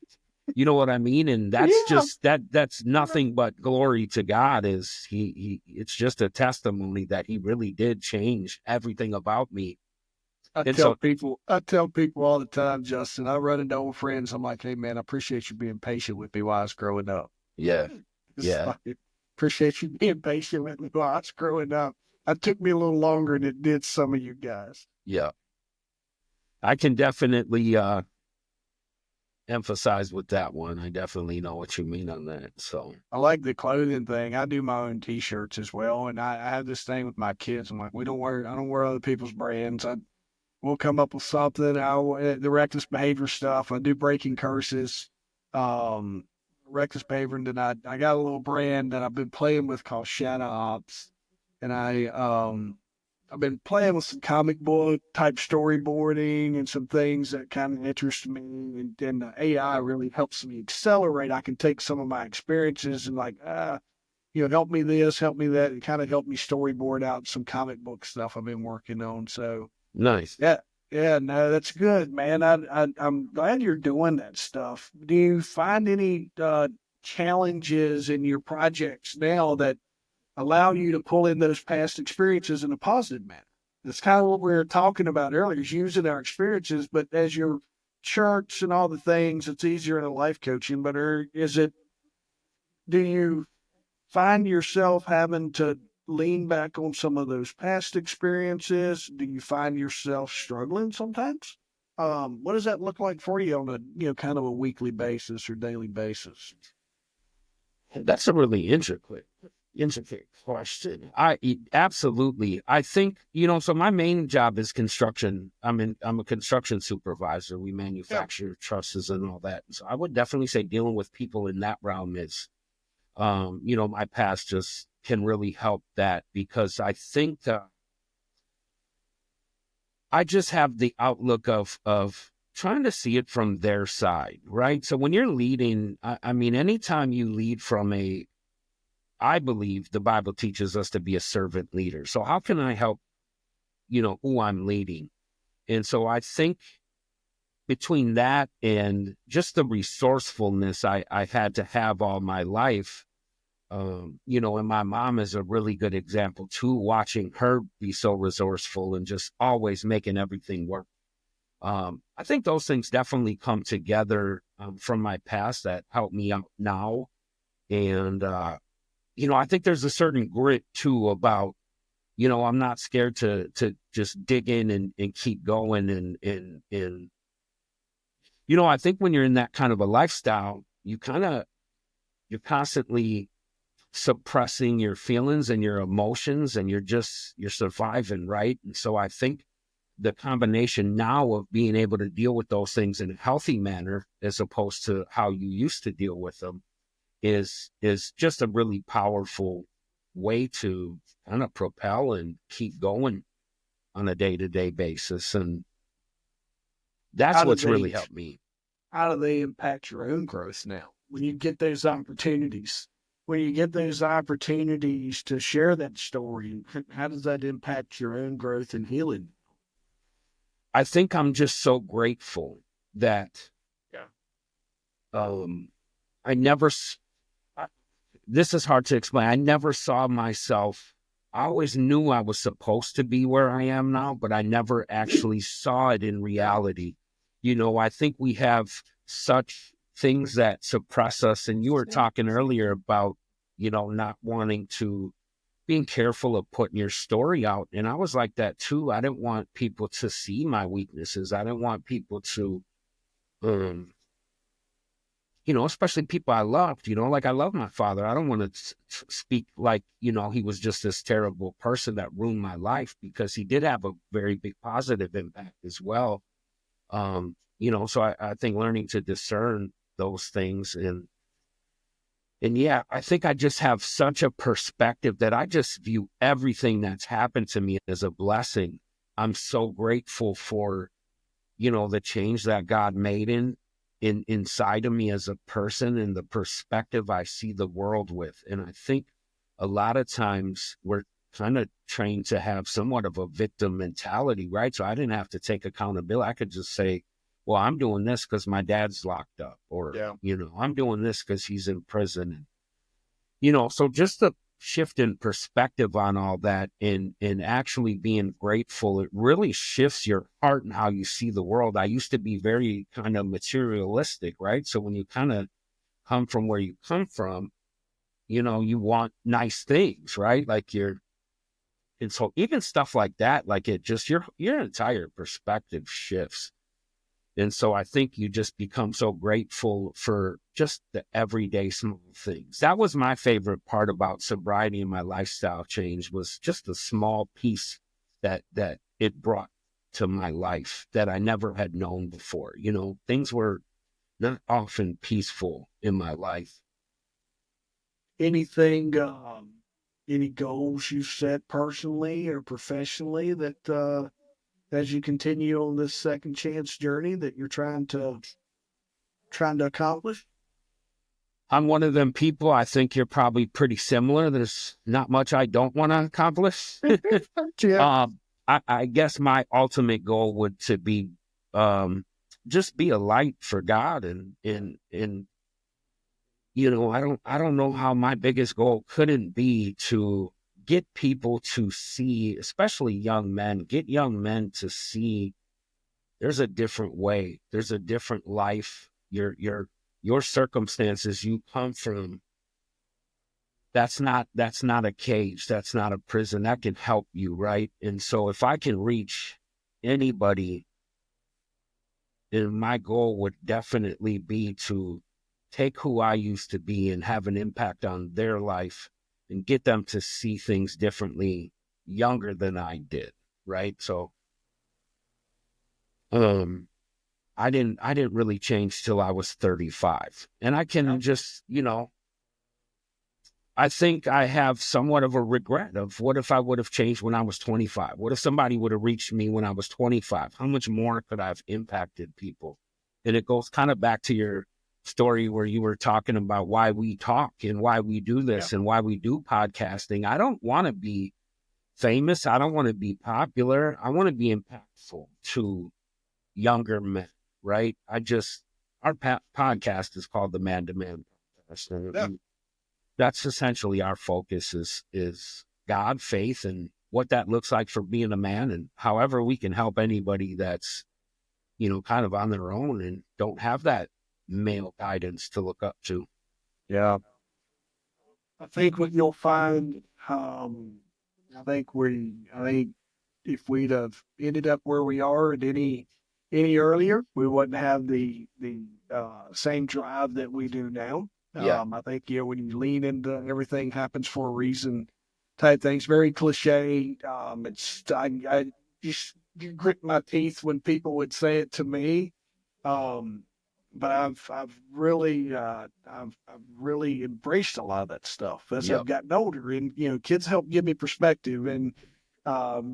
Speaker 2: You know what I mean? And that's
Speaker 1: Yeah.
Speaker 2: just that's nothing but glory to God. Is he it's just a testimony that he really did change everything about me. And so
Speaker 1: I tell people all the time, Justin, I run into old friends. I'm like, hey man, I appreciate you being patient with me while I was growing up.
Speaker 2: yeah,
Speaker 1: It's
Speaker 2: yeah,
Speaker 1: like, appreciate you being patient with me while I was growing up. It took me a little longer than it did some of you guys.
Speaker 2: yeah. I can definitely emphasize with that one. I definitely know what you mean on that. So
Speaker 1: I like the clothing thing. I do my own T-shirts as well, and I have this thing with my kids. I'm like, I don't wear other people's brands. We'll come up with something. The reckless behavior stuff. I do breaking curses, um, reckless behavior, and then I got a little brand that I've been playing with called Shadow Ops, and I've been playing with some comic book type storyboarding and some things that kind of interest me. And then the AI really helps me accelerate. I can take some of my experiences and help me this, help me that, and kind of help me storyboard out some comic book stuff I've been working on. So
Speaker 2: nice.
Speaker 1: yeah, yeah, no, that's good, man. I'm glad you're doing that stuff. Do you find any challenges in your projects now that allow you to pull in those past experiences in a positive manner? That's kind of what we were talking about earlier, is using our experiences, but as your charts and all the things, it's easier in a life coaching. But do you find yourself having to lean back on some of those past experiences? Do you find yourself struggling sometimes? What does that look like for you on a kind of a weekly basis or daily basis?
Speaker 2: That's a really intricate question. Absolutely. I think, so my main job is construction. I'm a construction supervisor. We
Speaker 1: Yeah,
Speaker 2: manufacture trusses and all that. So I would definitely say dealing with people in that realm is, my past just can really help that, because I think I just have the outlook of trying to see it from their side, right? So when you're leading, I mean, anytime you lead from I believe the Bible teaches us to be a servant leader. So how can I help, who I'm leading? And so I think between that and just the resourcefulness I've had to have all my life, and my mom is a really good example too, watching her be so resourceful and just always making everything work. I think those things definitely come together from my past that help me out now. And, I think there's a certain grit too about, I'm not scared to just dig in and keep going. I think when you're in that kind of a lifestyle, you're constantly suppressing your feelings and your emotions, and you're surviving, right? And so I think the combination now of being able to deal with those things in a healthy manner as opposed to how you used to deal with them is just a really powerful way to kind of propel and keep going on a day-to-day basis. And that's
Speaker 1: how do
Speaker 2: what's really
Speaker 1: they
Speaker 2: helped me.
Speaker 1: how do they impact your own growth now when you get those opportunities? When you get those opportunities to share that story, how does that impact your own growth and healing?
Speaker 2: I think I'm just so grateful that
Speaker 1: Yeah.
Speaker 2: um, I never, this is hard to explain. I never saw myself. I always knew I was supposed to be where I am now, but I never actually saw it in reality. I think we have such things that suppress us. And you were talking earlier about, not wanting to, being careful of putting your story out. And I was like that too. I didn't want people to see my weaknesses. I didn't want people to, um, especially people I loved, like I love my father. I don't want to speak like, he was just this terrible person that ruined my life, because he did have a very big positive impact as well. So I think learning to discern those things and yeah, I think I just have such a perspective that I just view everything that's happened to me as a blessing. I'm so grateful for the change that God made inside of me as a person and the perspective I see the world with. And I think a lot of times we're kind of trained to have somewhat of a victim mentality, right? So I didn't have to take accountability. I could just say, well, I'm doing this because my dad's locked up, or,
Speaker 1: Yeah.
Speaker 2: I'm doing this because he's in prison. So just the shift in perspective on all that and actually being grateful, it really shifts your heart and how you see the world. I used to be very kind of materialistic, right? So when you kind of come from where you come from, you want nice things, right? And so even stuff like that, like it just, your entire perspective shifts. And so I think you just become so grateful for just the everyday small things. That was my favorite part about sobriety and my lifestyle change, was just the small piece that it brought to my life that I never had known before. Things were not often peaceful in my life.
Speaker 1: Anything, any goals you set personally or professionally that, as you continue on this second chance journey that you're trying to accomplish?
Speaker 2: I'm one of them people. I think you're probably pretty similar. There's not much I don't want to accomplish.
Speaker 1: Yeah.
Speaker 2: I guess my ultimate goal would to be just be a light for God, and I don't know how my biggest goal couldn't be to get people to see, especially young men, get young men to see there's a different way, there's a different life. Your circumstances you come from, that's not a cage, that's not a prison, that can help you, right? And so if I can reach anybody, then my goal would definitely be to take who I used to be and have an impact on their life and get them to see things differently younger than I did, right? So I didn't really change till I was 35. And I can just, I think I have somewhat of a regret of, what if I would have changed when I was 25? What if somebody would have reached me when I was 25? How much more could I have impacted people? And it goes kind of back to your story where you were talking about why we talk and why we do this and why we do podcasting. I don't want to be famous. I don't want to be popular. I want to be impactful to younger men, right? Our podcast is called the Man to Man Podcast.
Speaker 1: Yeah.
Speaker 2: That's essentially our focus is God, faith, and what that looks like for being a man, and however we can help anybody that's, kind of on their own and don't have that male guidance to look up to.
Speaker 1: Yeah. I think what you'll find, I think if we'd have ended up where we are at any earlier, we wouldn't have the same drive that we do now.
Speaker 2: Yeah.
Speaker 1: I think, when you lean into everything happens for a reason type things, very cliche. I just grit my teeth when people would say it to me. Um, but I've really embraced a lot of that stuff as
Speaker 2: Yep.
Speaker 1: I've gotten older, and kids help give me perspective, and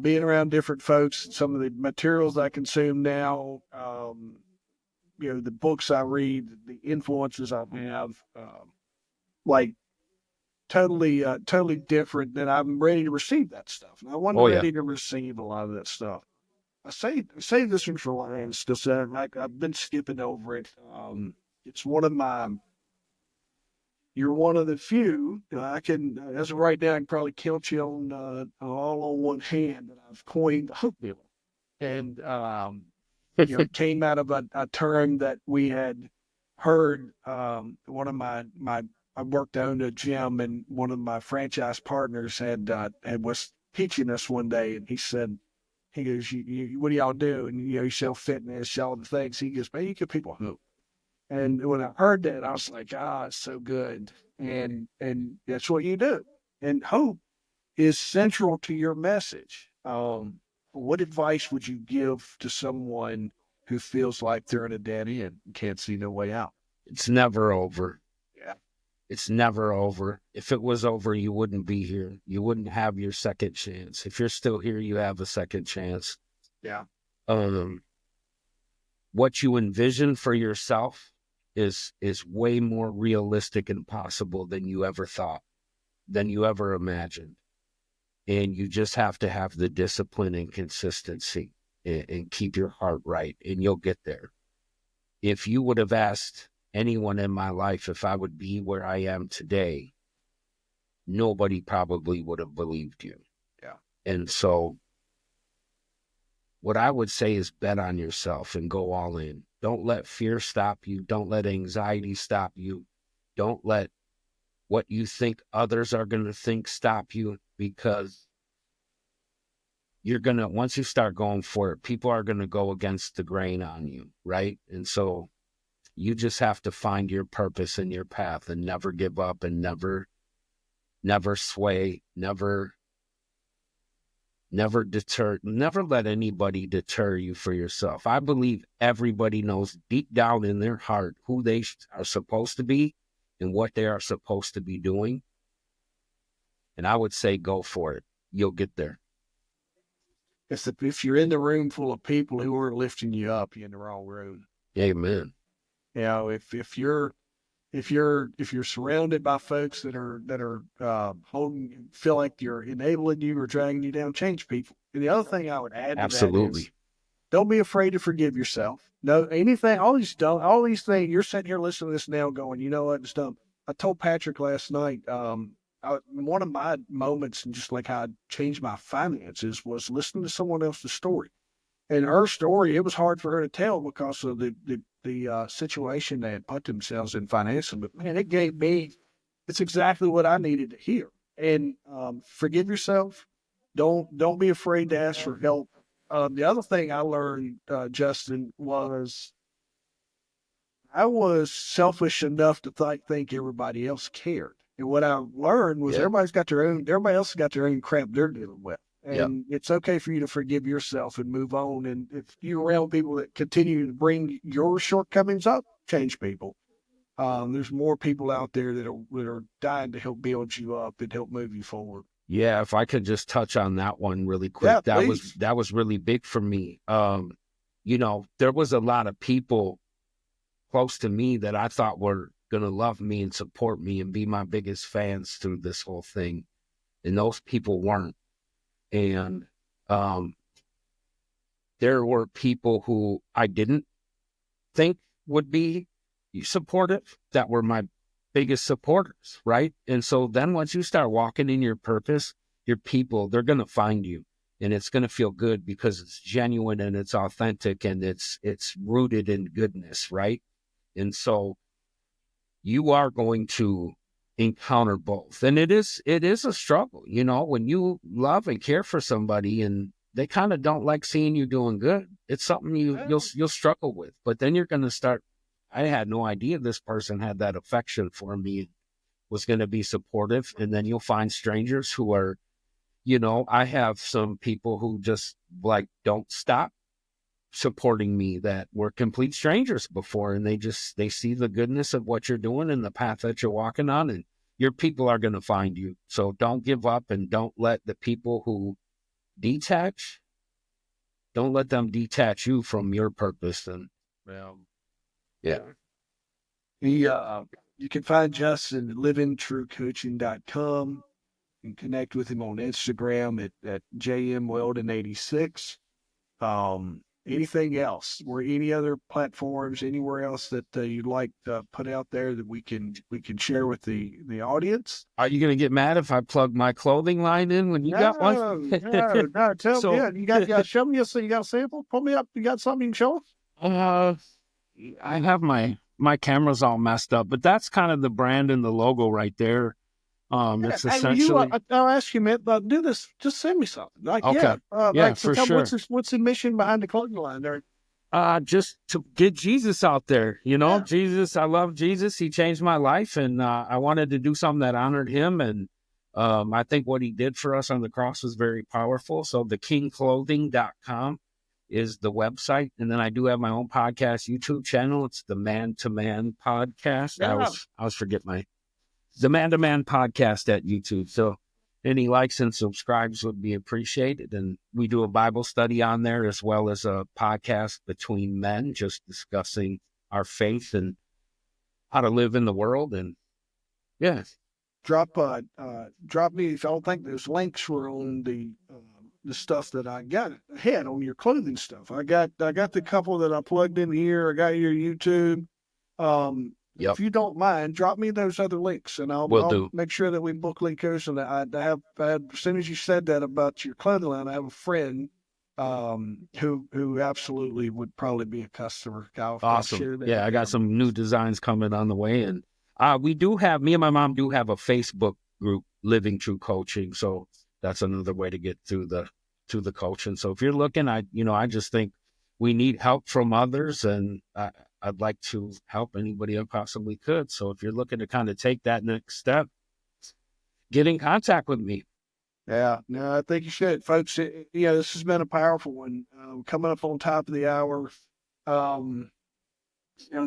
Speaker 1: being around different folks, some of the materials I consume now, the books I read, the influences I have, like totally different, than I'm ready to receive that stuff. And I wasn't
Speaker 2: Oh yeah.
Speaker 1: ready to receive a lot of that stuff. I say this one for last, just I've been skipping over it. It's one of my. You're one of the few. I can, as of right now, I can probably count you on all on one hand that I've coined the hook deal, and it came out of a term that we had heard. One of I worked owned a gym, and one of my franchise partners had was teaching us one day, and he goes, what do y'all do? And you sell fitness, all the things. He goes, man, you give people hope. And when I heard that, I was like, it's so good. And that's what you do. And hope is central to your message. What advice would you give to someone who feels like they're in a dead end and can't see no way out?
Speaker 2: It's never over.
Speaker 1: Yeah.
Speaker 2: It's never over. If it was over, you wouldn't be here. You wouldn't have your second chance. If you're still here, you have a second chance.
Speaker 1: Yeah.
Speaker 2: What you envision for yourself is way more realistic and possible than you ever thought, than you ever imagined. And you just have to have the discipline and consistency, and keep your heart right, and you'll get there. if you would have asked anyone in my life if I would be where I am today, nobody probably would have believed you.
Speaker 1: Yeah.
Speaker 2: And so what I would say is bet on yourself and go all in. Don't let fear stop you. Don't let anxiety stop you. Don't let what you think others are going to think stop you, because you're going to, once you start going for it, people are going to go against the grain on you, right? And so you just have to find your purpose and your path and never give up and never sway, never deter, never let anybody deter you for yourself. I believe everybody knows deep down in their heart who they are supposed to be and what they are supposed to be doing. And I would say go for it. You'll get there.
Speaker 1: If you're in the room full of people who aren't lifting you up, you're in the wrong room.
Speaker 2: Amen.
Speaker 1: You know, if you're surrounded by folks that are feel like you're enabling you or dragging you down, change people. And the other thing I would add to that
Speaker 2: Absolutely.
Speaker 1: is, don't be afraid to forgive yourself. No, anything, all these things, you're sitting here listening to this now going, you know what, it's dumb. I told Patrick last night, one of my moments and just like how I changed my finances was listening to someone else's story. And her story, it was hard for her to tell because of the situation they had put themselves in financially. But man, it's exactly what I needed to hear. And forgive yourself. Don't be afraid to ask for help. The other thing I learned, Justin, was I was selfish enough to think everybody else cared. And what I learned was everybody else has got their own crap they're dealing with. And it's okay for you to forgive yourself and move on. And if you're around people that continue to bring your shortcomings up, change people. There's more people out there that are dying to help build you up and help move you forward.
Speaker 2: Yeah, if I could just touch on that one really quick.
Speaker 1: Yeah,
Speaker 2: that was really big for me. You know, there was a lot of people close to me that I thought were going to love me and support me and be my biggest fans through this whole thing. And those people weren't. And there were people who I didn't think would be supportive that were my biggest supporters, right? And so then once you start walking in your purpose, your people, they're going to find you. And it's going to feel good because it's genuine and it's authentic and it's rooted in goodness, right? And so you are going to encounter both. And it is a struggle, you know, when you love and care for somebody and they kind of don't like seeing you doing good. It's something you'll struggle with. But then you're going to start, I had no idea this person had that affection for me, was going to be supportive. And then you'll find strangers who are, you know, I have some people who just like don't stop supporting me that were complete strangers before, and they see the goodness of what you're doing and the path that you're walking on, and your people are going to find you. So don't give up, and don't let the people who don't let them detach you from your purpose. And
Speaker 1: you can find Justin at livingtruecoaching.com and connect with him on Instagram at jmweldon86. Anything else, or any other platforms, anywhere else that you'd like to put out there that we can share with the audience?
Speaker 2: Are you going to get mad if I plug my clothing line in when you got one?
Speaker 1: No. Tell me, you got show me. So you got a sample? Pull me up. You got something you can show us?
Speaker 2: I have my camera's all messed up, but that's kind of the brand and the logo right there. It's essentially.
Speaker 1: I'll ask you, man. Do this. Just send me something. Like,
Speaker 2: okay. For sure.
Speaker 1: What's the mission behind the clothing line there?
Speaker 2: Just to get Jesus out there. You know, Jesus. I love Jesus. He changed my life, and I wanted to do something that honored him. And I think what he did for us on the cross was very powerful. So thekingclothing.com is the website, and then I do have my own podcast YouTube channel. It's the Man to Man Podcast.
Speaker 1: Yeah.
Speaker 2: I always forget the Man to Man Podcast at YouTube. So any likes and subscribes would be appreciated. And we do a Bible study on there, as well as a podcast between men, just discussing our faith and how to live in the world. And
Speaker 1: drop me. If I don't think those links were on the the stuff that I got ahead on your clothing stuff. I got the couple that I plugged in here. I got your YouTube.
Speaker 2: Yep.
Speaker 1: If you don't mind, drop me those other links, and
Speaker 2: Will
Speaker 1: I'll
Speaker 2: do.
Speaker 1: make sure that we book link those. And I have as soon as you said that about your clothing line, I have a friend who absolutely would probably be a customer. I'll
Speaker 2: Awesome.
Speaker 1: share that
Speaker 2: Yeah,
Speaker 1: with
Speaker 2: I got
Speaker 1: him.
Speaker 2: some new designs coming on the way, and we do have me and my mom do have a Facebook group, Living True Coaching. So that's another way to get to the coaching. So if you're looking, I just think we need help from others, and I'd like to help anybody I possibly could. So if you're looking to kind of take that next step, get in contact with me.
Speaker 1: Yeah, no, I think you should, folks. This has been a powerful one. Coming up on top of the hour. Um,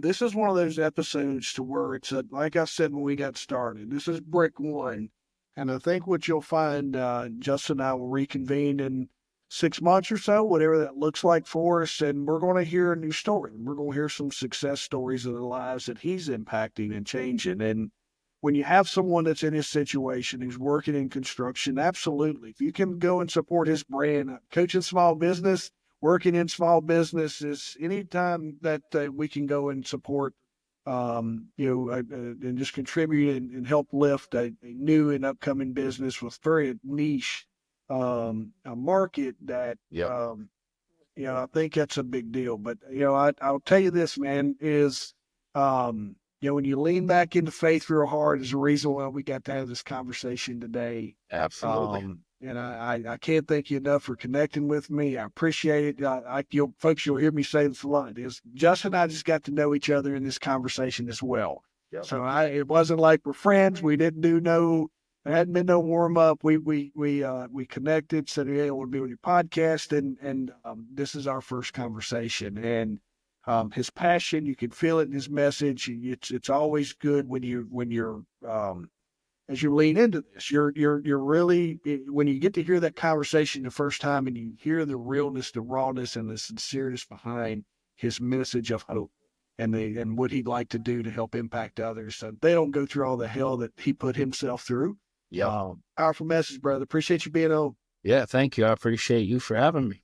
Speaker 1: this is one of those episodes to where it's like I said when we got started. This is brick one, and I think what you'll find, Justin and I will reconvene in 6 months or so, whatever that looks like for us, and we're going to hear a new story. We're going to hear some success stories of the lives that he's impacting and changing, and when you have someone that's in his situation who's working in construction, absolutely. If you can go and support his brand, coaching small business, working in small business is anytime that we can go and support, and just contribute and help lift a new and upcoming business with very niche, a market that,
Speaker 2: Yep.
Speaker 1: I think that's a big deal. But, I'll tell you this, man, is, when you lean back into faith real hard is the reason why we got to have this conversation today.
Speaker 2: Absolutely.
Speaker 1: And I can't thank you enough for connecting with me. I appreciate it. You'll hear me say this a lot. Is Justin and I just got to know each other in this conversation as well.
Speaker 2: Yep.
Speaker 1: So it wasn't like we're friends. We didn't do there hadn't been no warm up. We connected, said, "Hey, I want to be on your podcast," and this is our first conversation. And his passion, you can feel it in his message. It's always good when you're as you lean into this. You're really, when you get to hear that conversation the first time and you hear the realness, the rawness, and the sincereness behind his message of hope and what he'd like to do to help impact others, so they don't go through all the hell that he put himself through.
Speaker 2: Yeah.
Speaker 1: Powerful message, brother. Appreciate you being on.
Speaker 2: Yeah. Thank you. I appreciate you for having me.